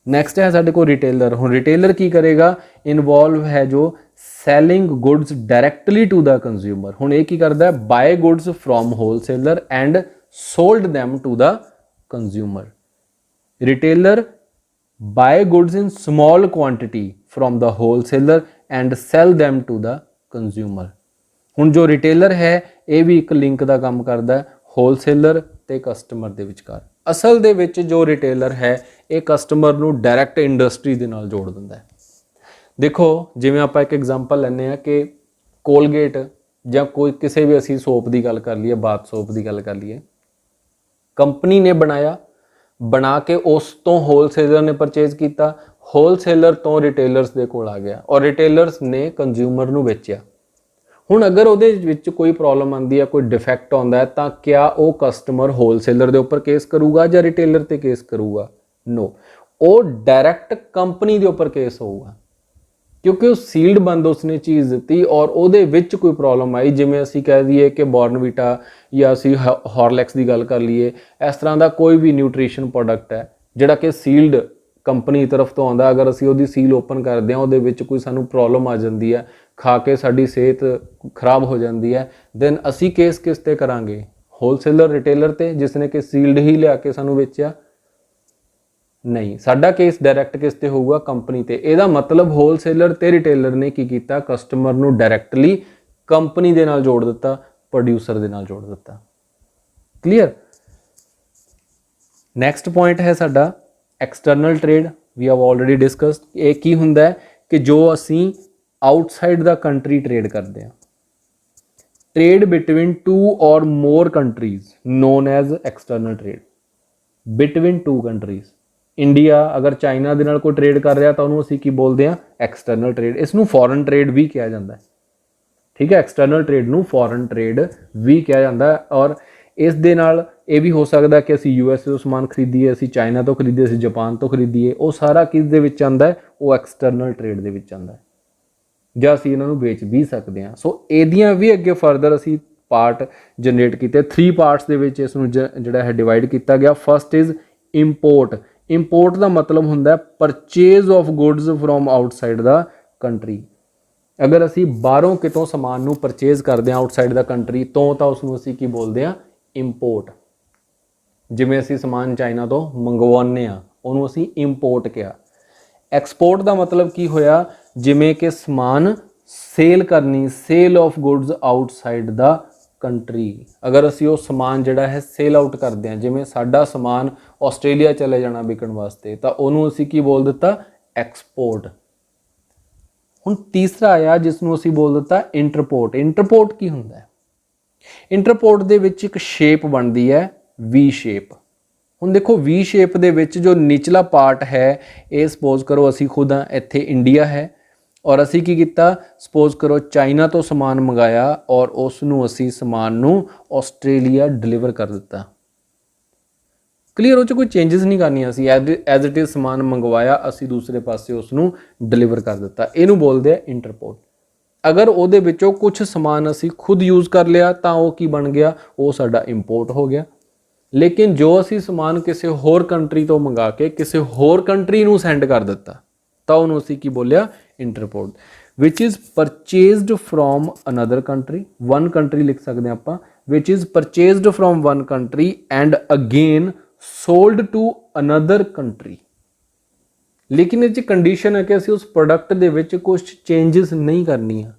ਨੈਕਸਟ ਹੈ ਸਾਡੇ ਕੋਲ ਰਿਟੇਲਰ। ਹੁਣ ਰਿਟੇਲਰ ਕੀ ਕਰੇਗਾ? ਇਨਵੋਲਵ ਹੈ ਜੋ selling goods directly to the consumer. ਹੁਣ ਇਹ ਕੀ ਕਰਦਾ? Buy goods from wholesaler and sold them to the consumer. Retailer buy goods in small quantity from the wholesaler and sell them to the consumer। ਹੁਣ ਜੋ retailer ਹੈ ਇਹ ਵੀ ਇੱਕ link ਦਾ ਕੰਮ ਕਰਦਾ ਹੋਲਸੇਲਰ ਤੇ ਕਸਟਮਰ ਦੇ ਵਿਚਕਾਰ। ਅਸਲ ਦੇ ਵਿੱਚ ਜੋ ਰਿਟੇਲਰ ਹੈ ਇਹ ਕਸਟਮਰ ਨੂੰ ਡਾਇਰੈਕਟ ਇੰਡਸਟਰੀ ਦੇ ਨਾਲ ਜੋੜ ਦਿੰਦਾ ਹੈ। ਦੇਖੋ ਜਿਵੇਂ ਆਪਾਂ ਇੱਕ ਐਗਜ਼ਾਮਪਲ ਲੈਂਦੇ ਹਾਂ ਕਿ ਕੋਲਗੇਟ ਜਾਂ ਕੋਈ ਕਿਸੇ ਵੀ ਅਸੀਂ ਸੋਪ ਦੀ ਗੱਲ ਕਰ ਲਈਏ, ਬਾਥ ਸੋਪ ਦੀ ਗੱਲ ਕਰ ਲਈਏ, ਕੰਪਨੀ ਨੇ ਬਣਾਇਆ, ਬਣਾ ਕੇ ਉਸ ਤੋਂ ਹੋਲਸੇਲਰ ਨੇ ਪਰਚੇਜ਼ ਕੀਤਾ, ਹੋਲਸੇਲਰ ਤੋਂ ਰਿਟੇਲਰਸ ਦੇ ਕੋਲ ਆ ਗਿਆ ਔਰ ਰਿਟੇਲਰਸ ਨੇ ਕੰਜ਼ਿਊਮਰ ਨੂੰ ਵੇਚਿਆ। ਹੁਣ ਅਗਰ ਉਹਦੇ ਵਿੱਚ ਕੋਈ ਪ੍ਰੋਬਲਮ ਆਉਂਦੀ ਹੈ, ਕੋਈ ਡਿਫੈਕਟ ਆਉਂਦਾ ਹੈ, ਤਾਂ ਕਿਆ ਉਹ ਕਸਟਮਰ ਹੋਲਸੇਲਰ ਦੇ ਉੱਪਰ ਕੇਸ ਕਰੂਗਾ ਜਾਂ ਰਿਟੇਲਰ ਤੇ ਕੇਸ ਕਰੂਗਾ? ਨੋ, ਉਹ ਡਾਇਰੈਕਟ ਕੰਪਨੀ ਦੇ ਉੱਪਰ ਕੇਸ ਹੋਊਗਾ, ਕਿਉਂਕਿ ਉਹ ਸੀਲਡ ਬੰਦ ਉਸਨੇ ਚੀਜ਼ ਦਿੱਤੀ ਔਰ ਉਹਦੇ ਵਿੱਚ ਕੋਈ ਪ੍ਰੋਬਲਮ ਆਈ, ਜਿਵੇਂ ਅਸੀਂ ਕਹਿ ਦਈਏ ਕਿ ਬੋਰਨਵੀਟਾ ਜਾਂ ਅਸੀਂ ਹਾਰਲੈਕਸ ਦੀ ਗੱਲ ਕਰ ਲਈਏ, ਇਸ ਤਰ੍ਹਾਂ ਦਾ ਕੋਈ ਵੀ ਨਿਊਟ੍ਰੀਸ਼ਨ ਪ੍ਰੋਡਕਟ ਹੈ ਜਿਹੜਾ ਕਿ ਸੀਲਡ ਕੰਪਨੀ ਤਰਫ ਤੋਂ ਆਉਂਦਾ, ਅਗਰ ਅਸੀਂ ਉਹਦੀ ਸੀਲ ਓਪਨ ਕਰਦੇ ਹਾਂ, ਉਹਦੇ ਵਿੱਚ ਕੋਈ ਸਾਨੂੰ ਪ੍ਰੋਬਲਮ ਆ ਜਾਂਦੀ ਹੈ, ਖਾ ਕੇ ਸਾਡੀ ਸਿਹਤ ਖਰਾਬ ਹੋ ਜਾਂਦੀ ਹੈ, ਦੈਨ ਅਸੀਂ ਕੇਸ ਕਿਸ ਤੇ ਕਰਾਂਗੇ? ਹੋਲਸੇਲਰ ਰਿਟੇਲਰ ਤੇ ਜਿਸਨੇ ਕਿ ਸੀਲਡ ਹੀ ਲਿਆ ਕੇ ਸਾਨੂੰ ਵੇਚਿਆ? ਨਹੀਂ, ਸਾਡਾ ਕੇਸ ਡਾਇਰੈਕਟ ਕਿਸ ਤੇ ਹੋਊਗਾ? ਕੰਪਨੀ ਤੇ। ਇਹਦਾ ਮਤਲਬ ਹੋਲਸੇਲਰ ਤੇ ਰਿਟੇਲਰ ਨੇ ਕੀ ਕੀਤਾ? ਕਸਟਮਰ ਨੂੰ ਡਾਇਰੈਕਟਲੀ ਕੰਪਨੀ ਦੇ ਨਾਲ ਜੋੜ ਦਿੱਤਾ, ਪ੍ਰੋਡਿਊਸਰ ਦੇ ਨਾਲ ਜੋੜ ਦਿੱਤਾ। ਕਲੀਅਰ? ਨੈਕਸਟ ਪੁਆਇੰਟ ਹੈ ਸਾਡਾ external trade. We have already discussed. ਇਹ ਕੀ ਹੁੰਦਾ ਹੈ ਕਿ ਜੋ ਅਸੀਂ ਆਊਟਸਾਈਡ ਦਾ ਕੰਟਰੀ ਟ੍ਰੇਡ ਕਰਦੇ ਹਾਂ। Trade between 2 or more countries known as external trade। Between 2 countries। India ਅਗਰ ਚਾਈਨਾ ਦੇ ਨਾਲ ਕੋਈ ਟ੍ਰੇਡ ਕਰ ਰਿਹਾ ਤਾਂ ਉਹਨੂੰ ਅਸੀਂ ਕੀ ਬੋਲਦੇ ਹਾਂ? External trade. ਇਸ ਨੂੰ ਫੋਰਨ ਟ੍ਰੇਡ ਵੀ ਕਿਹਾ ਜਾਂਦਾ ਹੈ। ਠੀਕ ਹੈ, ਐਕਸਟਰਨਲ ਟ੍ਰੇਡ ਨੂੰ ਫੋਰਨ ਟ੍ਰੇਡ ਵੀ ਕਿਹਾ ਜਾਂਦਾ ਹੈ। ਔਰ ਇਸ ਦੇ ਨਾਲ ਇਹ ਵੀ ਹੋ ਸਕਦਾ ਕਿ ਅਸੀਂ USA ਤੋਂ ਸਮਾਨ ਖਰੀਦੀਏ, ਅਸੀਂ ਚਾਈਨਾ ਤੋਂ ਖਰੀਦੀਏ, ਅਸੀਂ ਜਾਪਾਨ ਤੋਂ ਖਰੀਦੀਏ। ਉਹ ਸਾਰਾ ਕਿਸ ਦੇ ਵਿੱਚ ਆਉਂਦਾ ਹੈ? ਉਹ ਐਕਸਟਰਨਲ ਟ੍ਰੇਡ ਦੇ ਵਿੱਚ ਆਉਂਦਾ ਹੈ, ਜਾਂ ਅਸੀਂ ਇਹਨਾਂ ਨੂੰ ਵੇਚ ਵੀ ਸਕਦੇ ਹਾਂ। ਸੋ ਇਹਦੀਆਂ ਵੀ ਅੱਗੇ ਫਰਦਰ ਅਸੀਂ ਪਾਰਟ ਜਨਰੇਟ ਕੀਤੇ। 3 ਪਾਰਟਸ ਦੇ ਵਿੱਚ ਇਸ ਨੂੰ ਜਿਹੜਾ ਹੈ ਡਿਵਾਈਡ ਕੀਤਾ ਗਿਆ। First is import. ਇੰਪੋਰਟ ਦਾ ਮਤਲਬ ਹੁੰਦਾ purchase of goods from outside the country. ਅਗਰ ਅਸੀਂ ਬਾਹਰੋਂ ਕਿਤੋਂ ਸਮਾਨ ਨੂੰ ਪਰਚੇਜ਼ ਕਰਦੇ ਹਾਂ ਆਊਟਸਾਈਡ ਦਾ ਕੰਟਰੀ ਤੋਂ, ਤਾਂ ਉਸ ਨੂੰ ਅਸੀਂ ਕੀ ਬੋਲਦੇ ਹਾਂ? ਇੰਪੋਰਟ। ਜਿਵੇਂ ਅਸੀਂ ਸਮਾਨ ਚਾਈਨਾ ਤੋਂ ਮੰਗਵਾਉਂਦੇ ਹਾਂ, ਉਹਨੂੰ ਅਸੀਂ ਇੰਪੋਰਟ ਕਿਹਾ। ਐਕਸਪੋਰਟ ਦਾ ਮਤਲਬ ਕੀ ਹੋਇਆ? ਜਿਵੇਂ ਕਿ ਸਮਾਨ ਸੇਲ ਕਰਨੀ, sale of goods outside the country. ਅਗਰ ਅਸੀਂ ਉਹ ਸਮਾਨ ਜਿਹੜਾ ਹੈ ਸੇਲ ਆਊਟ ਕਰਦੇ ਹਾਂ, ਜਿਵੇਂ ਸਾਡਾ ਸਮਾਨ ਆਸਟ੍ਰੇਲੀਆ ਚਲੇ ਜਾਣਾ ਵਿਕਣ ਵਾਸਤੇ, ਤਾਂ ਉਹਨੂੰ ਅਸੀਂ ਕੀ ਬੋਲ ਦਿੱਤਾ? ਐਕਸਪੋਰਟ। ਹੁਣ ਤੀਸਰਾ ਆਇਆ ਜਿਸ ਨੂੰ ਅਸੀਂ ਬੋਲ ਦਿੱਤਾ ਇੰਟਰਪੋਰਟ। ਇੰਟਰਪੋਰਟ ਕੀ ਹੁੰਦਾ ਹੈ? ਇੰਟਰਪੋਰਟ ਦੇ ਵਿੱਚ ਇੱਕ ਸ਼ੇਪ ਬਣਦੀ ਹੈ ਵੀ ਸ਼ੇਪ। ਹੁਣ ਦੇਖੋ ਵੀ ਸ਼ੇਪ ਦੇ ਵਿੱਚ ਜੋ ਨਿਚਲਾ ਪਾਰਟ ਹੈ, ਇਹ ਸਪੋਜ਼ ਕਰੋ ਅਸੀਂ ਖੁਦ ਹਾਂ, ਇੱਥੇ ਇੰਡੀਆ ਹੈ, ਔਰ ਅਸੀਂ ਕੀ ਕੀਤਾ? ਸਪੋਜ਼ ਕਰੋ ਚਾਈਨਾ ਤੋਂ ਸਮਾਨ ਮੰਗਾਇਆ ਔਰ ਉਸ ਨੂੰ ਅਸੀਂ ਸਮਾਨ ਨੂੰ ਆਸਟ੍ਰੇਲੀਆ ਡਿਲੀਵਰ ਕਰ ਦਿੱਤਾ। ਕਲੀਅਰ? ਉਹ 'ਚ ਕੋਈ ਚੇਂਜਸ ਨਹੀਂ ਕਰਨੀਆਂ ਸੀ। ਐਜ਼ ਇਟ ਇਜ਼ ਸਮਾਨ ਮੰਗਵਾਇਆ, ਅਸੀਂ ਦੂਸਰੇ ਪਾਸੇ ਉਸ ਨੂੰ ਡਿਲੀਵਰ ਕਰ ਦਿੱਤਾ। ਇਹਨੂੰ ਬੋਲਦੇ ਆ ਇੰਟਰਪੋਰਟ। ਅਗਰ ਉਹਦੇ ਵਿੱਚੋਂ ਕੁਝ ਸਮਾਨ ਅਸੀਂ ਖੁਦ ਯੂਜ਼ ਕਰ ਲਿਆ ਤਾਂ ਉਹ ਕੀ ਬਣ ਗਿਆ? ਉਹ ਸਾਡਾ ਇੰਪੋਰਟ ਹੋ ਗਿਆ। ਲੇਕਿਨ ਜੋ ਅਸੀਂ ਸਮਾਨ ਕਿਸੇ ਹੋਰ ਕੰਟਰੀ ਤੋਂ ਮੰਗਾ ਕੇ ਕਿਸੇ ਹੋਰ ਕੰਟਰੀ ਨੂੰ ਸੈਂਡ ਕਰ ਦਿੱਤਾ, ਤਾਂ ਉਹਨੂੰ ਅਸੀਂ ਕੀ ਬੋਲਿਆ? Entrepot. Which is purchased from another country. One country ਲਿਖ ਸਕਦੇ ਹਾਂ ਆਪਾਂ। Which is purchased from one country and again sold to another country. ਲੇਕਿਨ ਇਹ 'ਚ ਕੰਡੀਸ਼ਨ ਹੈ ਕਿ ਅਸੀਂ ਉਸ ਪ੍ਰੋਡਕਟ ਦੇ ਵਿੱਚ ਕੁਝ ਚੇਂਜਸ ਨਹੀਂ ਕਰਨੀਆਂ।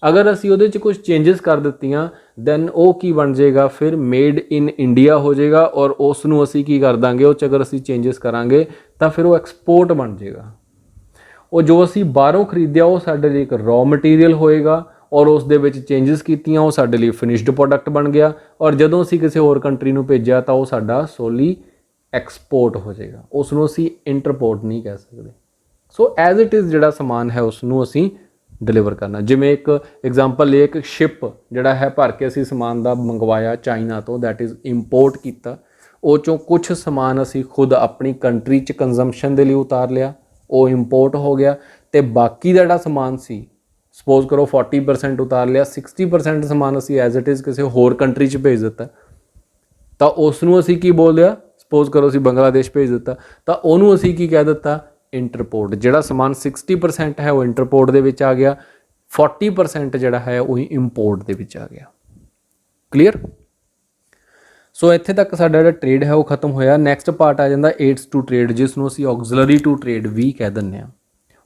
ਅਗਰ ਅਸੀਂ ਉਹਦੇ 'ਚ ਕੁਝ ਚੇਂਜਸ ਕਰ ਦਿੱਤੀਆਂ ਦੈਨ ਉਹ ਕੀ ਬਣ ਜਾਏਗਾ? ਫਿਰ ਮੇਡ ਇਨ ਇੰਡੀਆ ਹੋ ਜਾਏਗਾ, ਔਰ ਉਸ ਨੂੰ ਅਸੀਂ ਕੀ ਕਰ ਦਾਂਗੇ? ਉਹ 'ਚ ਅਗਰ ਅਸੀਂ ਚੇਂਜਸ ਕਰਾਂਗੇ ਤਾਂ ਫਿਰ ਉਹ ਐਕਸਪੋਰਟ ਬਣ ਜਾਏਗਾ। ਉਹ ਜੋ ਅਸੀਂ ਬਾਹਰੋਂ ਖਰੀਦਿਆ ਉਹ ਸਾਡੇ ਲਈ ਇੱਕ ਰॉ ਮਟੀਰੀਅਲ ਹੋਏਗਾ, ਔਰ ਉਸ ਦੇ ਵਿੱਚ ਚੇਂਜਸ ਕੀਤੀਆਂ ਉਹ ਸਾਡੇ ਲਈ ਫਿਨਿਸ਼ਡ ਪ੍ਰੋਡਕਟ ਬਣ ਗਿਆ, ਔਰ ਜਦੋਂ ਅਸੀਂ ਕਿਸੇ ਹੋਰ ਕੰਟਰੀ ਨੂੰ ਭੇਜਿਆ ਤਾਂ ਉਹ ਸਾਡਾ ਸੋਲੀ ਐਕਸਪੋਰਟ ਹੋ ਜਾਏਗਾ। ਉਸ ਨੂੰ ਅਸੀਂ ਇੰਟਰਪੋਰਟ ਨਹੀਂ ਕਹਿ ਸਕਦੇ। ਸੋ ਐਜ਼ ਇਟ ਇਜ਼ ਜਿਹੜਾ ਸਮਾਨ ਹੈ ਉਸ ਨੂੰ ਅਸੀਂ ਡਿਲੀਵਰ ਕਰਨਾ। ਜਿਵੇਂ ਇੱਕ ਐਗਜ਼ਾਮਪਲ ਲਈ ਇੱਕ ਸ਼ਿਪ ਜਿਹੜਾ ਹੈ ਭਰ ਕੇ ਅਸੀਂ ਸਮਾਨ ਦਾ ਮੰਗਵਾਇਆ ਚਾਈਨਾ ਤੋਂ, ਦੈਟ ਇਜ਼ ਇੰਪੋਰਟ ਕੀਤਾ। ਉਹ 'ਚੋਂ ਕੁਝ ਸਮਾਨ ਅਸੀਂ ਖੁਦ ਆਪਣੀ ਕੰਟਰੀ 'ਚ ਕੰਜ਼ੰਪਸ਼ਨ ਦੇ ਲਈ ਉਤਾਰ ਲਿਆ, ਉਹ ਇੰਪੋਰਟ ਹੋ ਗਿਆ। ਅਤੇ ਬਾਕੀ ਦਾ ਜਿਹੜਾ ਸਮਾਨ ਸੀ, ਸਪੋਜ਼ ਕਰੋ 40% ਉਤਾਰ ਲਿਆ, 60% ਸਮਾਨ ਅਸੀਂ ਐਜ਼ ਇਟ ਇਜ਼ ਕਿਸੇ ਹੋਰ ਕੰਟਰੀ 'ਚ ਭੇਜ ਦਿੱਤਾ, ਤਾਂ ਉਸ ਨੂੰ ਅਸੀਂ ਕੀ ਬੋਲ ਲਿਆ? ਸਪੋਜ਼ ਕਰੋ ਅਸੀਂ ਬੰਗਲਾਦੇਸ਼ ਭੇਜ ਦਿੱਤਾ, ਤਾਂ ਉਹਨੂੰ ਅਸੀਂ ਕੀ ਕਹਿ ਦਿੱਤਾ? ਇੰਟਰਪੋਰਟ। ਜਿਹੜਾ ਸਮਾਨ 60% ਹੈ ਉਹ ਇੰਟਰਪੋਰਟ ਦੇ ਵਿੱਚ ਆ ਗਿਆ, 40% ਜਿਹੜਾ ਹੈ ਉਹ ਇੰਪੋਰਟ ਦੇ ਵਿੱਚ ਆ ਗਿਆ। ਕਲੀਅਰ? ਸੋ ਇੱਥੇ ਤੱਕ ਸਾਡਾ ਜਿਹੜਾ ਟ੍ਰੇਡ ਹੈ ਉਹ ਖਤਮ ਹੋਇਆ। ਨੈਕਸਟ ਪਾਰਟ ਆ ਜਾਂਦਾ ਏਡਸ ਟੂ ਟ੍ਰੇਡ, ਜਿਸ ਨੂੰ ਅਸੀਂ ਆਕਸਿਲਰੀ ਟੂ ਟ੍ਰੇਡ ਵੀ ਕਹਿ ਦਿੰਦੇ ਹਾਂ।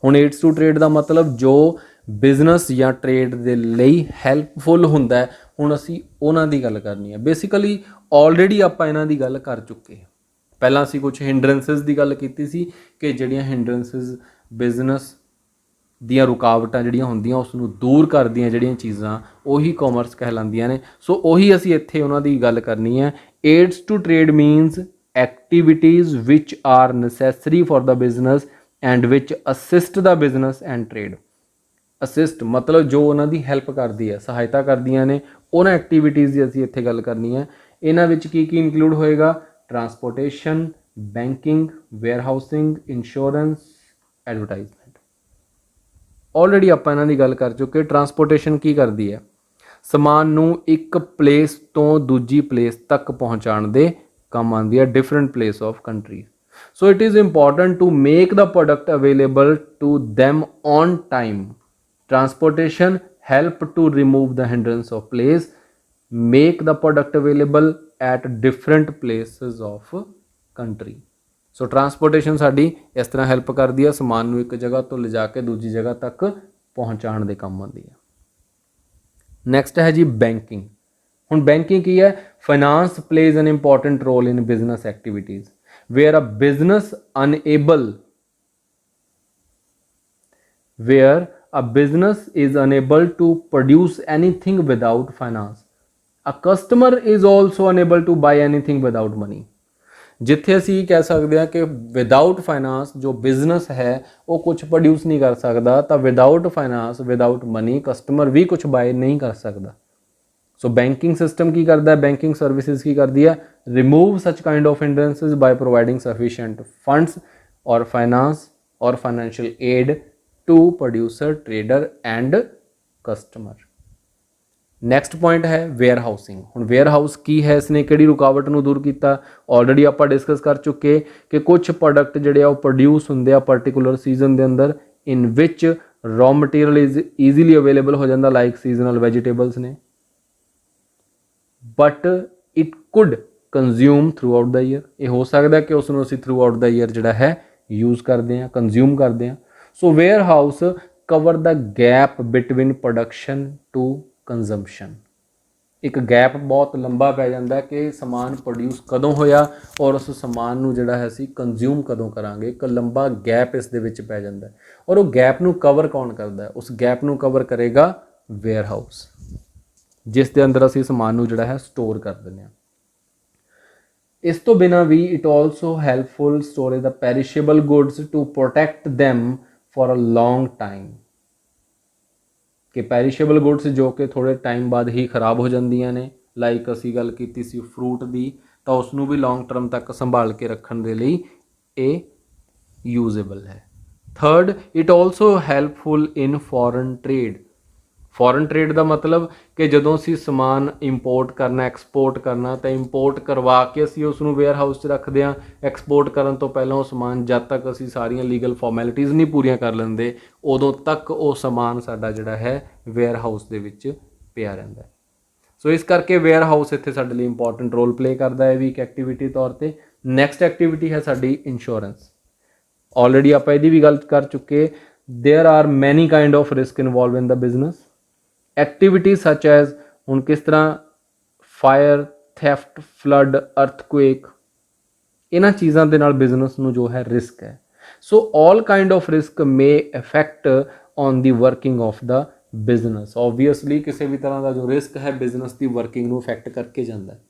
ਹੁਣ ਏਡਸ ਟੂ ਟ੍ਰੇਡ ਦਾ ਮਤਲਬ ਜੋ ਬਿਜ਼ਨਸ ਜਾਂ ਟ੍ਰੇਡ ਦੇ ਲਈ ਹੈਲਪਫੁਲ ਹੁੰਦਾ ਹੈ, ਹੁਣ ਅਸੀਂ ਉਹਨਾਂ ਦੀ ਗੱਲ ਕਰਨੀ ਹੈ। ਬੇਸਿਕਲੀ ਆਲਰੇਡੀ ਆਪਾਂ ਇਹਨਾਂ ਦੀ ਗੱਲ ਕਰ ਚੁੱਕੇ ਹਾਂ। ਪਹਿਲਾਂ ਅਸੀਂ ਕੁਝ ਹਿੰਡਰੈਂਸਿਸ ਦੀ ਗੱਲ ਕੀਤੀ ਸੀ ਕਿ ਜਿਹੜੀਆਂ ਹਿੰਡਰੈਂਸਿਸ ਬਿਜ਼ਨਸ ਦੀਆਂ ਰੁਕਾਵਟਾਂ ਜਿਹੜੀਆਂ ਹੁੰਦੀਆਂ ਉਸ ਨੂੰ ਦੂਰ ਕਰਦੀਆਂ ਜਿਹੜੀਆਂ ਚੀਜ਼ਾਂ, ਉਹੀ ਕਾਮਰਸ ਕਹਿਲਾਉਂਦੀਆਂ ਨੇ। ਸੋ ਉਹੀ ਅਸੀਂ ਇੱਥੇ ਉਹਨਾਂ ਦੀ ਗੱਲ ਕਰਨੀ ਹੈ। Aids to trade means activities which are necessary for the business and which assist the business and trade. Assist ਮਤਲਬ ਜੋ ਉਹਨਾਂ ਦੀ ਹੈਲਪ ਕਰਦੀ ਹੈ, ਸਹਾਇਤਾ ਕਰਦੀਆਂ ਨੇ, ਉਹਨਾਂ ਐਕਟੀਵਿਟੀਜ਼ ਦੀ ਅਸੀਂ ਇੱਥੇ ਗੱਲ ਕਰਨੀ ਹੈ। ਇਹਨਾਂ ਵਿੱਚ ਕੀ ਕੀ ਇਨਕਲੂਡ ਹੋਏਗਾ? Transportation, banking, warehousing, insurance, advertisement. Already ਆਪਾਂ ਇਹਨਾਂ ਦੀ ਗੱਲ ਕਰ ਚੁੱਕੇ। ਟਰਾਂਸਪੋਰਟੇਸ਼ਨ ਕੀ ਕਰਦੀ ਹੈ? ਸਮਾਨ ਨੂੰ ਇੱਕ ਪਲੇਸ ਤੋਂ ਦੂਜੀ ਪਲੇਸ ਤੱਕ ਪਹੁੰਚਾਉਣ ਦੇ ਕੰਮ ਆਉਂਦੀ ਹੈ, different place of country. So it is important to make the product available to them on time. Transportation help to remove the hindrance of place make the product available at different places of country. So transportation ਸਾਡੀ ਇਸ ਤਰ੍ਹਾਂ help ਕਰਦੀ ਆ, ਸਮਾਨ ਨੂੰ ਇੱਕ ਜਗ੍ਹਾ ਤੋਂ ਲਿਜਾ ਕੇ ਦੂਜੀ ਜਗ੍ਹਾ ਤੱਕ ਪਹੁੰਚਾਉਣ ਦੇ ਕੰਮ ਆਉਂਦੀ ਆ। ਨੈਕਸਟ ਹੈ ਜੀ ਬੈਂਕਿੰਗ। ਹੁਣ ਬੈਂਕਿੰਗ ਕੀ ਹੈ? Finance plays an important role in business activities where a business is unable to produce anything without finance. A customer is also unable to buy anything without money. ਜਿੱਥੇ ਅਸੀਂ ਕਹਿ ਸਕਦੇ ਹਾਂ ਕਿ ਵਿਦਾਊਟ ਫਾਈਨਾਂਸ ਜੋ business ਹੈ ਉਹ ਕੁਝ ਪ੍ਰੋਡਿਊਸ ਨਹੀਂ ਕਰ ਸਕਦਾ, ਤਾਂ without finance without money customer ਵੀ ਕੁਝ ਬਾਏ ਨਹੀਂ ਕਰ ਸਕਦਾ। ਸੋ ਬੈਂਕਿੰਗ ਸਿਸਟਮ ਕੀ ਕਰਦਾ ਹੈ? ਬੈਂਕਿੰਗ ਸਰਵਿਸਿਜ਼ ਕੀ ਕਰਦੀ ਹੈ? Remove such kind of hindrances by providing sufficient funds or finance or financial aid to producer, trader and customer. Next point ਹੈ ਵੇਅਰ ਹਾਊਸਿੰਗ। ਹੁਣ ਵੇਅਰ ਹਾਊਸ ਕੀ ਹੈ, ਇਸਨੇ ਕਿਹੜੀ ਰੁਕਾਵਟ ਨੂੰ ਦੂਰ ਕੀਤਾ? ਆਲਰੇਡੀ ਆਪਾਂ ਡਿਸਕਸ ਕਰ ਚੁੱਕੇ ਕਿ ਕੁਝ ਪ੍ਰੋਡਕਟ ਜਿਹੜੇ ਆ ਉਹ ਪ੍ਰੋਡਿਊਸ ਹੁੰਦੇ ਆ ਪਰਟੀਕੂਲਰ ਸੀਜ਼ਨ ਦੇ ਅੰਦਰ, in which raw material is easily available ਹੋ ਜਾਂਦਾ, ਲਾਈਕ ਸੀਜ਼ਨਲ ਵੈਜੀਟੇਬਲਸ ਨੇ, but it could consume throughout the year. ਇਹ ਹੋ ਸਕਦਾ ਕਿ ਉਸ ਨੂੰ ਅਸੀਂ ਥਰੂ ਆਊਟ ਦਾ ਈਅਰ ਜਿਹੜਾ ਹੈ ਯੂਜ਼ ਕਰਦੇ ਹਾਂ, ਕੰਜ਼ਿਊਮ ਕਰਦੇ ਹਾਂ। So warehouse cover the gap between production to consumption. ਇੱਕ ਗੈਪ ਬਹੁਤ ਲੰਬਾ ਪੈ ਜਾਂਦਾ ਕਿ ਸਮਾਨ ਪ੍ਰੋਡਿਊਸ ਕਦੋਂ ਹੋਇਆ ਔਰ ਉਸ ਸਮਾਨ ਨੂੰ ਜਿਹੜਾ ਹੈ ਅਸੀਂ ਕੰਜ਼ਿਊਮ ਕਦੋਂ ਕਰਾਂਗੇ। ਇੱਕ ਲੰਬਾ ਗੈਪ ਇਸ ਦੇ ਵਿੱਚ ਪੈ ਜਾਂਦਾ ਔਰ ਉਹ ਗੈਪ ਨੂੰ ਕਵਰ ਕੌਣ ਕਰਦਾ? ਉਸ ਗੈਪ ਨੂੰ ਕਵਰ ਕਰੇਗਾ ਵੇਅਰ ਹਾਊਸ, ਜਿਸ ਦੇ ਅੰਦਰ ਅਸੀਂ ਸਮਾਨ ਨੂੰ ਜਿਹੜਾ ਹੈ ਸਟੋਰ ਕਰ ਦਿੰਦੇ ਹਾਂ। ਇਸ ਤੋਂ ਬਿਨਾਂ ਵੀ it also helpful storage the perishable goods to protect them for a long time. ਕਿ ਪੈਰੀਸ਼ੇਬਲ ਗੁੱਡਸ ਜੋ ਕਿ ਥੋੜ੍ਹੇ ਟਾਈਮ ਬਾਅਦ ਹੀ ਖਰਾਬ ਹੋ ਜਾਂਦੀਆਂ ਨੇ, ਲਾਈਕ ਅਸੀਂ ਗੱਲ ਕੀਤੀ ਸੀ ਫਰੂਟ ਦੀ, ਤਾਂ ਉਸ ਨੂੰ ਵੀ ਲੌਂਗ ਟਰਮ ਤੱਕ ਸੰਭਾਲ ਕੇ ਰੱਖਣ ਦੇ ਲਈ ਇਹ ਯੂਜ਼ੇਬਲ ਹੈ। Third, it also helpful in foreign trade. Foreign trade ਦਾ ਮਤਲਬ ਕਿ ਜਦੋਂ ਅਸੀਂ ਸਮਾਨ ਇੰਪੋਰਟ ਕਰਨਾ, ਐਕਸਪੋਰਟ ਕਰਨਾ, ਤਾਂ ਇੰਪੋਰਟ ਕਰਵਾ ਕੇ ਅਸੀਂ ਉਸ ਨੂੰ ਵੇਅਰ ਹਾਊਸ 'ਚ ਰੱਖਦੇ ਹਾਂ। ਐਕਸਪੋਰਟ ਕਰਨ ਤੋਂ ਪਹਿਲਾਂ ਉਹ ਸਮਾਨ ਜਦ ਤੱਕ ਅਸੀਂ ਸਾਰੀਆਂ ਲੀਗਲ ਫਾਰਮੈਲਿਟੀਜ਼ ਨਹੀਂ ਪੂਰੀਆਂ ਕਰ ਲੈਂਦੇ, ਉਦੋਂ ਤੱਕ ਉਹ ਸਮਾਨ ਸਾਡਾ ਜਿਹੜਾ ਹੈ ਵੇਅਰ ਹਾਊਸ ਦੇ ਵਿੱਚ ਪਿਆ ਰਹਿੰਦਾ। ਸੋ ਇਸ ਕਰਕੇ ਵੇਅਰ ਹਾਊਸ ਇੱਥੇ ਸਾਡੇ ਲਈ ਇੰਪੋਰਟੈਂਟ ਰੋਲ ਪਲੇ ਕਰਦਾ ਹੈ ਵੀ ਇੱਕ ਐਕਟੀਵਿਟੀ ਤੌਰ 'ਤੇ। ਨੈਕਸਟ ਐਕਟੀਵਿਟੀ ਹੈ ਸਾਡੀ ਇੰਸ਼ੋਰੈਂਸ। ਆਲਰੇਡੀ ਆਪਾਂ ਇਹਦੀ ਵੀ ਗੱਲ ਕਰ ਚੁੱਕੇ। ਦੇਅਰ ਆਰ ਮੈਨੀ kind of risk involve in the business. Activity ਸੱਚ ਐਜ਼, ਹੁਣ ਕਿਸ ਤਰ੍ਹਾਂ ਫਾਇਰ, ਥੈਫਟ, ਫਲੱਡ, ਅਰਥਕੁਏਕ, ਇਹਨਾਂ ਚੀਜ਼ਾਂ ਦੇ ਨਾਲ ਬਿਜ਼ਨਸ ਨੂੰ ਜੋ ਹੈ ਰਿਸਕ ਹੈ। So all kind of risk may effect on the working of the business. Obviously ਕਿਸੇ ਵੀ ਤਰ੍ਹਾਂ ਦਾ ਜੋ ਰਿਸਕ ਹੈ ਬਿਜ਼ਨਸ ਦੀ ਵਰਕਿੰਗ ਨੂੰ ਇਫੈਕਟ ਕਰਕੇ ਜਾਂਦਾ ਹੈ।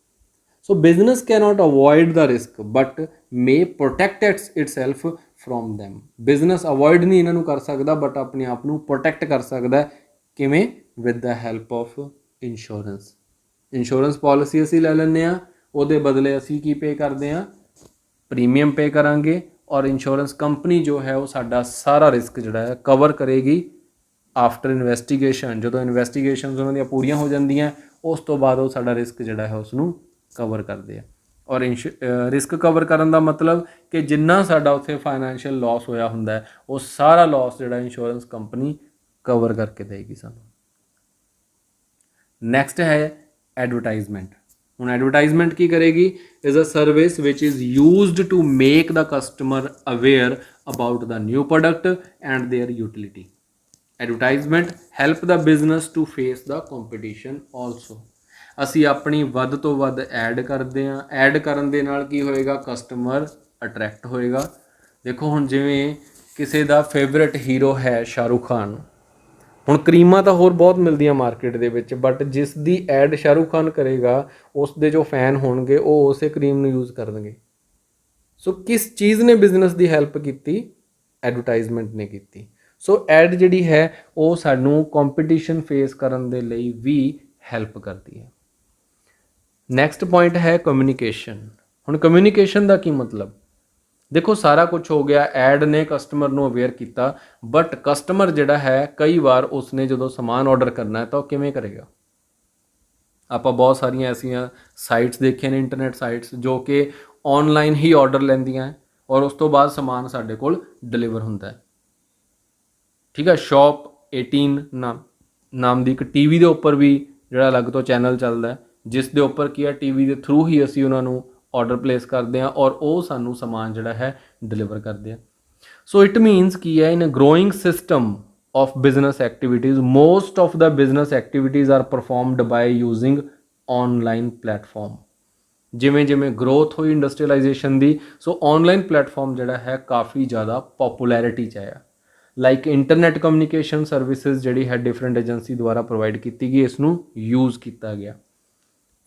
So business cannot avoid the risk but may protect itself from them. Business avoid ਨਹੀਂ ਇਹਨਾਂ ਨੂੰ ਕਰ ਸਕਦਾ, ਬਟ ਆਪਣੇ ਆਪ ਨੂੰ ਪ੍ਰੋਟੈਕਟ ਕਰ ਸਕਦਾ। ਕਿਵੇਂ? With the help of insurance. Insurance policy ਅਸੀਂ ਲੈ ਲੈਂਦੇ ਹਾਂ, ਉਹਦੇ ਬਦਲੇ ਅਸੀਂ ਕੀ ਪੇ ਕਰਦੇ ਹਾਂ? ਪ੍ਰੀਮੀਅਮ ਪੇ ਕਰਾਂਗੇ ਔਰ ਇੰਸ਼ੋਰੈਂਸ ਕੰਪਨੀ ਜੋ ਹੈ ਉਹ ਸਾਡਾ ਸਾਰਾ ਰਿਸਕ ਜਿਹੜਾ ਹੈ ਕਵਰ ਕਰੇਗੀ ਆਫਟਰ ਇਨਵੈਸਟੀਗੇਸ਼ਨ। ਜਦੋਂ ਇਨਵੈਸਟੀਗੇਸ਼ਨਸ ਉਹਨਾਂ ਦੀਆਂ ਪੂਰੀਆਂ ਹੋ ਜਾਂਦੀਆਂ ਉਸ ਤੋਂ ਬਾਅਦ ਉਹ ਸਾਡਾ ਰਿਸਕ ਜਿਹੜਾ ਹੈ ਉਸ ਨੂੰ ਕਵਰ ਕਰਦੇ ਆ। ਔਰ ਰਿਸਕ ਕਵਰ ਕਰਨ ਦਾ ਮਤਲਬ ਕਿ ਜਿੰਨਾ ਸਾਡਾ ਉੱਥੇ ਫਾਈਨੈਂਸ਼ੀਅਲ ਲਾਸ ਹੋਇਆ ਹੁੰਦਾ ਹੈ ਉਹ ਸਾਰਾ ਲਾਸ ਜਿਹੜਾ ਇੰਸ਼ੋਰੈਂਸ ਕੰਪਨੀ ਕਵਰ ਕਰਕੇ ਦੇਗੀ ਸਾਨੂੰ। ਨੈਕਸਟ ਹੈ ਐਡਵਰਟਾਈਜ਼ਮੈਂਟ। ਹੁਣ ਐਡਵਰਟਾਈਜ਼ਮੈਂਟ ਕੀ ਕਰੇਗੀ? Is a service which is used to make the customer aware about the new product and their utility. Advertisement help the business to face the competition also. ਅਸੀਂ ਆਪਣੀ ਵੱਧ ਤੋਂ ਵੱਧ ਐਡ ਕਰਦੇ ਹਾਂ। ਐਡ ਕਰਨ ਦੇ ਨਾਲ ਕੀ ਹੋਏਗਾ? ਕਸਟਮਰ ਅਟਰੈਕਟ ਹੋਏਗਾ। ਦੇਖੋ ਹੁਣ ਜਿਵੇਂ ਕਿਸੇ ਦਾ ਫੇਵਰੇਟ ਹੀਰੋ ਹੈ ਸ਼ਾਹਰੁਖ ਖਾਨ। ਹੁਣ ਕਰੀਮਾਂ ਤਾਂ ਹੋਰ ਬਹੁਤ ਮਿਲਦੀਆਂ ਮਾਰਕੀਟ ਦੇ ਵਿੱਚ, ਬਟ ਜਿਸ ਦੀ ਐਡ ਸ਼ਾਹਰੁਖ ਖਾਨ ਕਰੇਗਾ ਉਸ ਦੇ ਜੋ ਫੈਨ ਹੋਣਗੇ ਉਹ ਉਸੇ ਕਰੀਮ ਨੂੰ ਯੂਜ਼ ਕਰਨਗੇ। ਸੋ ਕਿਸ ਚੀਜ਼ ਨੇ ਬਿਜ਼ਨਸ ਦੀ ਹੈਲਪ ਕੀਤੀ? ਐਡਵਰਟਾਈਜ਼ਮੈਂਟ ਨੇ ਕੀਤੀ। ਸੋ ਐਡ ਜਿਹੜੀ ਹੈ ਉਹ ਸਾਨੂੰ ਕੰਪੀਟੀਸ਼ਨ ਫੇਸ ਕਰਨ ਦੇ ਲਈ ਵੀ ਹੈਲਪ ਕਰਦੀ ਹੈ। ਨੈਕਸਟ ਪੁਆਇੰਟ ਹੈ ਕਮਿਊਨੀਕੇਸ਼ਨ। ਹੁਣ ਕਮਿਊਨੀਕੇਸ਼ਨ ਦਾ ਕੀ ਮਤਲਬ? ਦੇਖੋ ਸਾਰਾ ਕੁਝ ਹੋ ਗਿਆ, ਐਡ ਨੇ ਕਸਟਮਰ ਨੂੰ ਅਵੇਅਰ ਕੀਤਾ, ਬਟ ਕਸਟਮਰ ਜਿਹੜਾ ਹੈ ਕਈ ਵਾਰ ਉਸਨੇ ਜਦੋਂ ਸਮਾਨ ਆਰਡਰ ਕਰਨਾ ਹੈ ਤਾਂ ਉਹ ਕਿਵੇਂ ਕਰੇਗਾ? ਆਪਾਂ ਬਹੁਤ ਸਾਰੀਆਂ ਐਸੀਆਂ ਸਾਈਟਸ ਦੇਖੀਆਂ ਨੇ, ਇੰਟਰਨੈਟ ਸਾਈਟਸ, ਜੋ ਕਿ ਔਨਲਾਈਨ ਹੀ ਆਰਡਰ ਲੈਂਦੀਆਂ ਹੈ ਔਰ ਉਸ ਤੋਂ ਬਾਅਦ ਸਮਾਨ ਸਾਡੇ ਕੋਲ ਡਿਲੀਵਰ ਹੁੰਦਾ ਹੈ। ਠੀਕ ਹੈ। ਸ਼ੌਪ 18 ਨਾਮ ਦੀ ਇੱਕ ਟੀਵੀ ਦੇ ਉੱਪਰ ਵੀ ਜਿਹੜਾ ਅਲੱਗ ਤੋਂ ਚੈਨਲ ਚੱਲਦਾ ਹੈ, ਜਿਸ ਦੇ ਉੱਪਰ ਕੀ ਹੈ ਟੀਵੀ ਦੇ ਥਰੂ ਹੀ ਅਸੀਂ ਉਹਨਾਂ ਨੂੰ ਆਰਡਰ ਪਲੇਸ ਕਰਦੇ ਹਾਂ ਔਰ ਉਹ ਸਾਨੂੰ ਸਮਾਨ ਜਿਹੜਾ ਹੈ ਡਿਲੀਵਰ ਕਰਦੇ ਆ। ਸੋ ਇਟ ਮੀਨਸ ਕੀ ਹੈ in a growing system of business activities, most of the business activities are performed by using online platform। ਜਿਵੇਂ ਜਿਵੇਂ ਗਰੋਥ ਹੋਈ ਇੰਡਸਟਰੀਅਲਾਈਜੇਸ਼ਨ ਦੀ, ਸੋ ਆਨਲਾਈਨ ਪਲੇਟਫਾਰਮ ਜਿਹੜਾ ਹੈ ਕਾਫੀ ਜ਼ਿਆਦਾ ਪੋਪੂਲੈਰਿਟੀ 'ਚ ਆਇਆ। ਲਾਈਕ ਇੰਟਰਨੈਟ ਕਮਿਊਨੀਕੇਸ਼ਨ ਸਰਵਿਸਿਜ਼ ਜਿਹੜੀ ਹੈ ਡਿਫਰੈਂਟ ਏਜੰਸੀ ਦੁਆਰਾ ਪ੍ਰੋਵਾਈਡ ਕੀਤੀ ਗਈ, ਇਸ ਨੂੰ ਯੂਜ਼ ਕੀਤਾ ਗਿਆ।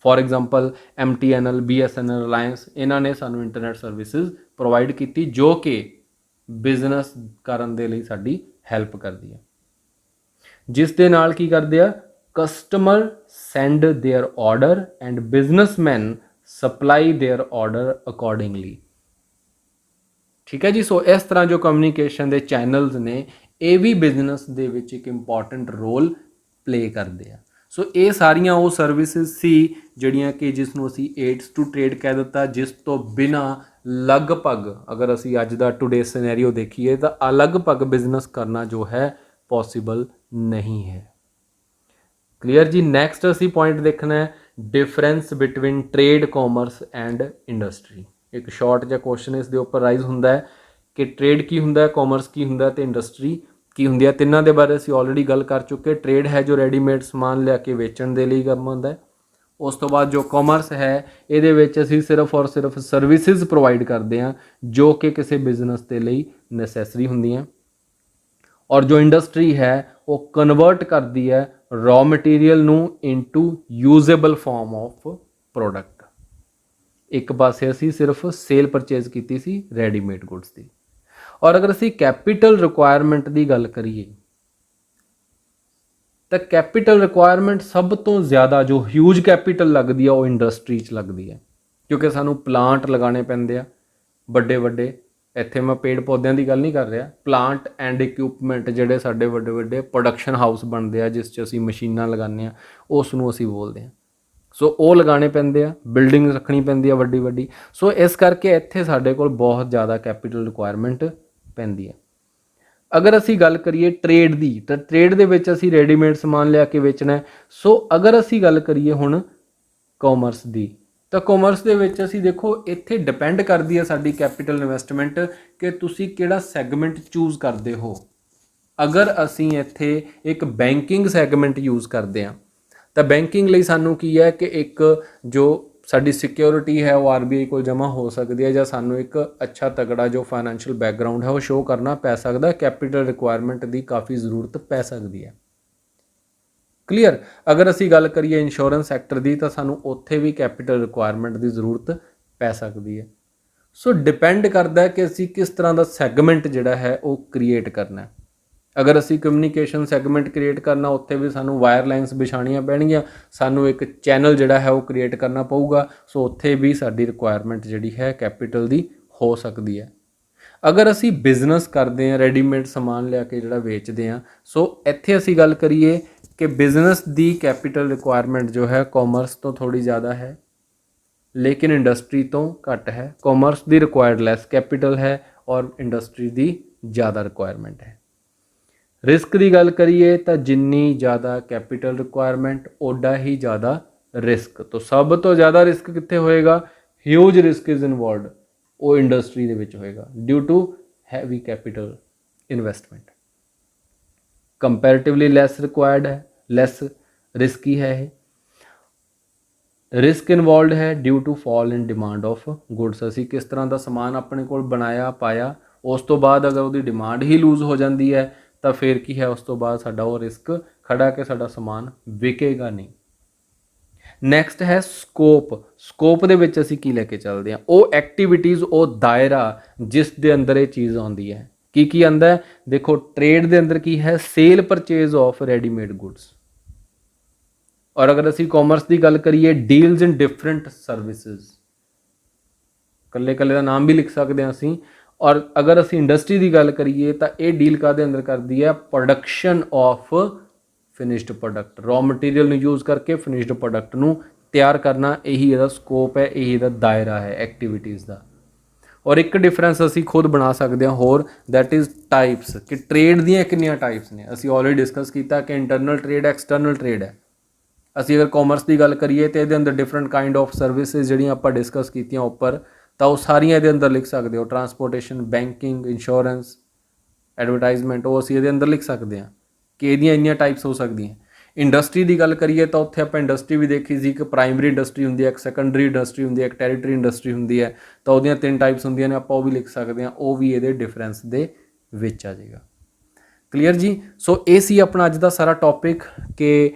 For example MTNL, BSNL, Reliance, ਇਹਨਾਂ ਨੇ ਸਾਨੂੰ ਇੰਟਰਨੈਟ ਸਰਵਿਸਿਜ਼ ਪ੍ਰੋਵਾਈਡ ਕੀਤੀ ਜੋ ਕਿ ਬਿਜ਼ਨਸ ਕਰਨ ਦੇ ਲਈ ਸਾਡੀ ਹੈਲਪ ਕਰਦੀ ਹੈ। ਜਿਸ ਦੇ ਨਾਲ ਕੀ ਕਰਦੇ ਆ, customer send their order and businessman supply their order accordingly. ਠੀਕ ਹੈ ਜੀ। ਸੋ ਇਸ ਤਰ੍ਹਾਂ ਜੋ ਕਮਿਊਨੀਕੇਸ਼ਨ ਦੇ ਚੈਨਲਸ ਨੇ ਇਹ ਵੀ ਬਿਜ਼ਨਸ ਦੇ ਵਿੱਚ ਇੱਕ ਇੰਪੋਰਟੈਂਟ ਰੋਲ ਪਲੇ ਕਰਦੇ ਆ। ਸੋ ਇਹ ਸਾਰੀਆਂ ਉਹ ਸਰਵਿਸਿਜ਼ ਸੀ ਜਿਹੜੀਆਂ ਕਿ ਜਿਸ ਨੂੰ ਅਸੀਂ ਏਡਸ ਟੂ ਟ੍ਰੇਡ ਕਹਿ ਦਿੱਤਾ, ਜਿਸ ਤੋਂ ਬਿਨਾਂ ਲਗਭਗ ਅਗਰ ਅਸੀਂ ਅੱਜ ਦਾ ਟੂਡੇ ਸਿਨੈਰੀਓ ਦੇਖੀਏ ਤਾਂ ਲਗਭਗ ਬਿਜ਼ਨਸ ਕਰਨਾ ਜੋ ਹੈ ਪੋਸੀਬਲ ਨਹੀਂ ਹੈ। ਕਲੀਅਰ ਜੀ। ਨੈਕਸਟ ਅਸੀਂ ਪੁਆਇੰਟ ਦੇਖਣਾ ਹੈ difference between trade, commerce and industry. ਇੱਕ ਸ਼ਾਰਟ ਜਿਹਾ ਕੁਐਸਚਨ ਇਸ ਦੇ ਉੱਪਰ ਰਾਈਜ਼ ਹੁੰਦਾ ਹੈ ਕਿ ਟ੍ਰੇਡ ਕੀ ਹੁੰਦਾ ਹੈ, ਕਾਮਰਸ ਕੀ ਹੁੰਦਾ ਤੇ ਇੰਡਸਟਰੀ ਕੀ ਹੁੰਦੀ ਹੈ। ਤਿੰਨਾਂ ਦੇ ਬਾਰੇ ਅਸੀਂ ਆਲਰੇਡੀ ਗੱਲ ਕਰ ਚੁੱਕੇ। ਟ੍ਰੇਡ ਹੈ ਜੋ ਰੈਡੀਮੇਡ ਸਮਾਨ ਲਿਆ ਕੇ ਵੇਚਣ ਦੇ ਲਈ ਕੰਮ ਹੁੰਦਾ ਹੈ। ਉਸ ਤੋਂ ਬਾਅਦ ਜੋ ਕਾਮਰਸ ਹੈ ਇਹਦੇ ਵਿੱਚ ਅਸੀਂ ਸਿਰਫ ਔਰ ਸਿਰਫ ਸਰਵਿਸਿਜ਼ ਪ੍ਰੋਵਾਈਡ ਕਰਦੇ ਹਾਂ ਜੋ ਕਿ ਕਿਸੇ ਬਿਜ਼ਨਸ ਦੇ ਲਈ ਨੈਸੈਸਰੀ ਹੁੰਦੀਆਂ। ਔਰ ਜੋ ਇੰਡਸਟਰੀ ਹੈ ਉਹ ਕਨਵਰਟ ਕਰਦੀ ਹੈ ਰॉ ਮਟੀਰੀਅਲ ਨੂੰ into usable farm of product. ਇੱਕ ਪਾਸੇ ਅਸੀਂ ਸਿਰਫ ਸੇਲ ਪਰਚੇਜ਼ ਕੀਤੀ ਸੀ ਰੈਡੀਮੇਡ ਗੁੱਡਸ ਦੀ। ਔਰ ਅਗਰ ਅਸੀਂ ਕੈਪੀਟਲ ਰਿਕੁਆਇਰਮੈਂਟ ਦੀ ਗੱਲ ਕਰੀਏ ਤਾਂ ਕੈਪੀਟਲ ਰਿਕੁਆਇਰਮੈਂਟ ਸਭ ਤੋਂ ਜ਼ਿਆਦਾ ਜੋ ਹਿਊਜ ਕੈਪੀਟਲ ਲੱਗਦੀ ਆ ਉਹ ਇੰਡਸਟਰੀ 'ਚ ਲੱਗਦੀ ਹੈ, ਕਿਉਂਕਿ ਸਾਨੂੰ ਪਲਾਂਟ ਲਗਾਉਣੇ ਪੈਂਦੇ ਆ ਵੱਡੇ ਵੱਡੇ। ਇੱਥੇ ਮੈਂ ਪੇੜ ਪੌਦਿਆਂ ਦੀ ਗੱਲ ਨਹੀਂ ਕਰ ਰਿਹਾ, ਪਲਾਂਟ ਐਂਡ ਇਕਵਿਪਮੈਂਟ ਜਿਹੜੇ ਸਾਡੇ ਵੱਡੇ ਵੱਡੇ ਪ੍ਰੋਡਕਸ਼ਨ ਹਾਊਸ ਬਣਦੇ ਆ ਜਿਸ 'ਚ ਅਸੀਂ ਮਸ਼ੀਨਾਂ ਲਗਾਉਂਦੇ ਹਾਂ ਉਸ ਨੂੰ ਅਸੀਂ ਬੋਲਦੇ ਹਾਂ। ਸੋ ਉਹ ਲਗਾਉਣੇ ਪੈਂਦੇ ਆ, ਬਿਲਡਿੰਗ ਰੱਖਣੀ ਪੈਂਦੀ ਆ ਵੱਡੀ ਵੱਡੀ। ਸੋ ਇਸ ਕਰਕੇ ਇੱਥੇ ਸਾਡੇ ਕੋਲ ਬਹੁਤ ਜ਼ਿਆਦਾ ਕੈਪੀਟਲ ਰਿਕੁਆਇਰਮੈਂਟ ਪੈਂਦੀ ਹੈ। ਅਗਰ ਅਸੀਂ ਗੱਲ ਕਰੀਏ ਟ੍ਰੇਡ ਦੀ ਤਾਂ ਟ੍ਰੇਡ ਦੇ ਵਿੱਚ ਅਸੀਂ ਰੈਡੀਮੇਡ ਸਮਾਨ ਲਿਆ ਕੇ ਵੇਚਣਾ ਹੈ। ਸੋ ਅਗਰ ਅਸੀਂ ਗੱਲ ਕਰੀਏ ਹੁਣ ਕਾਮਰਸ ਦੀ ਤਾਂ ਕਾਮਰਸ ਦੇ ਵਿੱਚ ਅਸੀਂ ਦੇਖੋ ਇੱਥੇ ਡਿਪੈਂਡ ਕਰਦੀ ਹੈ ਸਾਡੀ ਕੈਪੀਟਲ ਇਨਵੈਸਟਮੈਂਟ ਕਿ ਤੁਸੀਂ ਕਿਹੜਾ ਸੈਗਮੈਂਟ ਚੂਜ਼ ਕਰਦੇ ਹੋ। ਅਗਰ ਅਸੀਂ ਇੱਥੇ ਇੱਕ ਬੈਂਕਿੰਗ ਸੈਗਮੈਂਟ ਯੂਜ਼ ਕਰਦੇ ਹਾਂ ਤਾਂ ਬੈਂਕਿੰਗ ਲਈ ਸਾਨੂੰ ਕੀ ਹੈ ਕਿ ਇੱਕ ਜੋ ਸਾਡੀ ਸਿਕਿਉਰਿਟੀ ਹੈ ਉਹ RBI ਕੋਲ ਜਮ੍ਹਾਂ ਹੋ ਸਕਦੀ ਹੈ ਜਾਂ ਸਾਨੂੰ ਇੱਕ ਅੱਛਾ ਤਗੜਾ ਜੋ ਫਾਈਨੈਂਸ਼ੀਅਲ ਬੈਕਗਰਾਊਂਡ ਹੈ ਉਹ ਸ਼ੋਅ ਕਰਨਾ ਪੈ ਸਕਦਾ। ਕੈਪੀਟਲ ਰਿਕੁਆਇਰਮੈਂਟ ਦੀ ਕਾਫੀ ਜ਼ਰੂਰਤ ਪੈ ਸਕਦੀ ਹੈ। ਕਲੀਅਰ। ਅਗਰ ਅਸੀਂ ਗੱਲ ਕਰੀਏ ਇੰਸ਼ੋਰੈਂਸ ਸੈਕਟਰ ਦੀ ਤਾਂ ਸਾਨੂੰ ਉੱਥੇ ਵੀ ਕੈਪੀਟਲ ਰਿਕੁਆਇਰਮੈਂਟ ਦੀ ਜ਼ਰੂਰਤ ਪੈ ਸਕਦੀ ਹੈ। ਸੋ ਡਿਪੈਂਡ ਕਰਦਾ ਹੈ ਕਿ ਅਸੀਂ ਕਿਸ ਤਰ੍ਹਾਂ ਦਾ ਸੈਗਮੈਂਟ ਜਿਹੜਾ ਹੈ ਉਹ ਕ੍ਰੀਏਟ ਕਰਨਾ ਹੈ। ਅਗਰ ਅਸੀਂ ਕਮਿਊਨੀਕੇਸ਼ਨ ਸੈਗਮੈਂਟ ਕ੍ਰੀਏਟ ਕਰਨਾ ਉੱਥੇ ਵੀ ਸਾਨੂੰ ਵਾਇਰ ਲਾਈਨਸ ਵਿਛਾਉਣੀਆਂ ਪੈਣਗੀਆਂ, ਸਾਨੂੰ ਇੱਕ ਚੈਨਲ ਜਿਹੜਾ ਹੈ ਉਹ ਕ੍ਰੀਏਟ ਕਰਨਾ ਪਊਗਾ। ਸੋ ਉੱਥੇ ਵੀ ਸਾਡੀ ਰਿਕੁਆਇਰਮੈਂਟ ਜਿਹੜੀ ਹੈ ਕੈਪੀਟਲ ਦੀ ਹੋ ਸਕਦੀ ਹੈ। ਅਗਰ ਅਸੀਂ ਬਿਜ਼ਨਸ ਕਰਦੇ ਹਾਂ ਰੈਡੀਮੇਡ ਸਮਾਨ ਲਿਆ ਕੇ ਜਿਹੜਾ ਵੇਚਦੇ ਹਾਂ, ਸੋ ਇੱਥੇ ਅਸੀਂ ਗੱਲ ਕਰੀਏ ਕਿ ਬਿਜ਼ਨਸ ਦੀ ਕੈਪੀਟਲ ਰਿਕੁਆਇਰਮੈਂਟ ਜੋ ਹੈ ਕਾਮਰਸ ਤੋਂ ਥੋੜੀ ਜ਼ਿਆਦਾ ਹੈ ਲੇਕਿਨ ਇੰਡਸਟਰੀ ਤੋਂ ਘੱਟ ਹੈ। ਕਾਮਰਸ ਦੀ ਰਿਕੁਆਇਰਡ ਲੈਸ ਕੈਪੀਟਲ ਹੈ ਔਰ ਇੰਡਸਟਰੀ ਦੀ ਜ਼ਿਆਦਾ ਰਿਕੁਆਇਰਮੈਂਟ ਹੈ। ਰਿਸਕ ਦੀ ਗੱਲ ਕਰੀਏ ਤਾਂ ਜਿੰਨੀ ਜ਼ਿਆਦਾ ਕੈਪੀਟਲ ਰਿਕੁਆਇਰਮੈਂਟ ਓਡਾ ਹੀ ਜ਼ਿਆਦਾ ਰਿਸਕ। ਤਾਂ ਸਭ ਤੋਂ ਜ਼ਿਆਦਾ ਰਿਸਕ ਕਿੱਥੇ ਹੋਏਗਾ, ਹਿਊਜ ਰਿਸਕ ਇਜ਼ ਇਨਵੋਲਵਡ, ਉਹ ਇੰਡਸਟਰੀ ਦੇ ਵਿੱਚ ਹੋਏਗਾ due to heavy capital investment. Comparatively less required ਹੈ, ਲੈਸ ਰਿਸਕੀ ਹੈ। ਇਹ ਰਿਸਕ ਇਨਵੋਲਵਡ ਹੈ due to fall in demand of goods. ਅਸੀਂ ਕਿਸ ਤਰ੍ਹਾਂ ਦਾ ਸਮਾਨ ਆਪਣੇ ਕੋਲ ਬਣਾਇਆ ਪਾਇਆ, ਉਸ ਤੋਂ ਬਾਅਦ ਅਗਰ ਉਹਦੀ ਡਿਮਾਂਡ ਹੀ ਲੂਜ਼ ਹੋ ਜਾਂਦੀ ਹੈ ਤਾਂ ਫਿਰ ਕੀ ਹੈ ਉਸ ਤੋਂ ਬਾਅਦ ਸਾਡਾ ਉਹ ਰਿਸਕ ਖੜਾ ਕਿ ਸਾਡਾ ਸਮਾਨ ਵਿਕੇਗਾ ਨਹੀਂ। ਨੈਕਸਟ ਹੈ ਸਕੋਪ। ਸਕੋਪ ਦੇ ਵਿੱਚ ਅਸੀਂ ਕੀ ਲੈ ਕੇ ਚੱਲਦੇ ਹਾਂ, ਉਹ ਐਕਟੀਵਿਟੀਜ਼, ਉਹ ਦਾਇਰਾ ਜਿਸ ਦੇ ਅੰਦਰ ਇਹ ਚੀਜ਼ ਆਉਂਦੀ ਹੈ। ਕੀ ਕੀ ਆਉਂਦਾ ਹੈ ਦੇਖੋ, ਟ੍ਰੇਡ ਦੇ ਅੰਦਰ ਕੀ ਹੈ, sale purchase of readymade goods. ਔਰ ਅਗਰ ਅਸੀਂ ਕਾਮਰਸ ਦੀ ਗੱਲ ਕਰੀਏ ਡੀਲਸ ਇਨ ਡਿਫਰੈਂਟ ਸਰਵਿਸਿਜ਼, ਇਕੱਲੇ ਇਕੱਲੇ ਦਾ ਨਾਮ ਵੀ ਲਿਖ ਸਕਦੇ ਹਾਂ ਅਸੀਂ। ਔਰ ਅਗਰ ਅਸੀਂ ਇੰਡਸਟਰੀ ਦੀ ਗੱਲ ਕਰੀਏ ਤਾਂ ਇਹ ਡੀਲ ਕਾਹਦੇ ਅੰਦਰ ਕਰਦੀ ਹੈ, production of finished product, raw material ਨੂੰ ਯੂਜ਼ ਕਰਕੇ ਫਿਨਿਸ਼ਡ ਪ੍ਰੋਡਕਟ ਨੂੰ ਤਿਆਰ ਕਰਨਾ। ਇਹੀ ਇਹਦਾ ਸਕੋਪ ਹੈ, ਇਹੀ ਇਹਦਾ ਦਾਇਰਾ ਹੈ ਐਕਟੀਵਿਟੀਜ਼ ਦਾ। ਔਰ ਇੱਕ ਡਿਫਰੈਂਸ ਅਸੀਂ ਖੁਦ ਬਣਾ ਸਕਦੇ ਹਾਂ ਹੋਰ, ਦੈਟ ਇਜ਼ ਟਾਈਪਸ, ਕਿ ਟ੍ਰੇਡ ਦੀਆਂ ਕਿੰਨੀਆਂ ਟਾਈਪਸ ਨੇ। ਅਸੀਂ ਆਲਰੇਡੀ ਡਿਸਕਸ ਕੀਤਾ ਕਿ ਇੰਟਰਨਲ ਟ੍ਰੇਡ ਐਕਸਟਰਨਲ ਟ੍ਰੇਡ ਹੈ। ਅਸੀਂ ਅਗਰ ਕਾਮਰਸ ਦੀ ਗੱਲ ਕਰੀਏ ਤਾਂ ਇਹਦੇ ਅੰਦਰ ਡਿਫਰੈਂਟ ਕਾइंड ऑफ ਸਰਵਿਸਿਜ਼ ਜਿਹੜੀਆਂ ਆਪਾਂ ਡਿਸਕਸ ਕੀਤੀਆਂ ਉੱਪਰ, ਤਾਂ ਉਹ ਸਾਰੀਆਂ ਇਹਦੇ ਅੰਦਰ ਲਿਖ ਸਕਦੇ ਹੋ। ਟਰਾਂਸਪੋਰਟੇਸ਼ਨ, ਬੈਂਕਿੰਗ, ਇੰਸ਼ੋਰੈਂਸ, ਐਡਵਰਟਾਈਜ਼ਮੈਂਟ, ਉਹ ਅਸੀਂ ਇਹਦੇ ਅੰਦਰ ਲਿਖ ਸਕਦੇ ਹਾਂ ਕਿ ਇਹਦੀਆਂ ਇੰਨੀਆਂ ਟਾਈਪਸ ਹੋ ਸਕਦੀਆਂ। ਇੰਡਸਟਰੀ ਦੀ ਗੱਲ ਕਰੀਏ ਤਾਂ ਉੱਥੇ ਆਪਾਂ ਇੰਡਸਟਰੀ ਵੀ ਦੇਖੀ ਸੀ, ਇੱਕ ਪ੍ਰਾਇਮਰੀ ਇੰਡਸਟਰੀ ਹੁੰਦੀ ਹੈ, ਇੱਕ ਸੈਕੰਡਰੀ ਇੰਡਸਟਰੀ ਹੁੰਦੀ ਹੈ, ਇੱਕ ਟੈਰੀਟਰੀ ਇੰਡਸਟਰੀ ਹੁੰਦੀ ਹੈ, ਤਾਂ ਉਹਦੀਆਂ 3 ਟਾਈਪਸ ਹੁੰਦੀਆਂ ਨੇ, ਆਪਾਂ ਉਹ ਵੀ ਲਿਖ ਸਕਦੇ ਹਾਂ, ਉਹ ਵੀ ਇਹਦੇ ਡਿਫਰੈਂਸ ਦੇ ਵਿੱਚ ਆ ਜਾਏਗਾ। ਕਲੀਅਰ ਜੀ। ਸੋ ਇਹ ਸੀ ਆਪਣਾ ਅੱਜ ਦਾ ਸਾਰਾ ਟੌਪਿਕ ਕਿ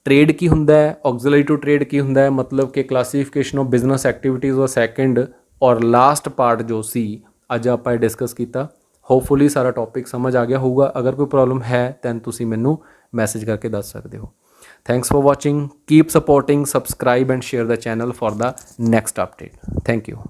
ਟ੍ਰੇਡ ਕੀ ਹੁੰਦਾ ਹੈ, ਆਕਜ਼ਿਲਰੀ ਟੂ ਟ੍ਰੇਡ ਕੀ ਹੁੰਦਾ ਹੈ, ਮਤਲਬ ਕਿ classification of business activities the second ਔਰ ਲਾਸਟ ਪਾਰਟ ਜੋ ਸੀ ਅੱਜ ਆਪਾਂ ਇਹ ਡਿਸਕਸ ਕੀਤਾ। ਹੋਪਫੁਲੀ ਸਾਰਾ ਟੌਪਿਕ ਸਮਝ ਆ ਗਿਆ ਹੋਊਗਾ। ਅਗਰ ਕੋਈ ਪ੍ਰੋਬਲਮ ਹੈ ਦੈਨ ਤੁਸੀਂ ਮੈਨੂੰ ਮੈਸੇਜ ਕਰਕੇ ਦੱਸ ਸਕਦੇ ਹੋ। Thanks for watching, keep supporting, subscribe and share the channel for the next update. Thank you.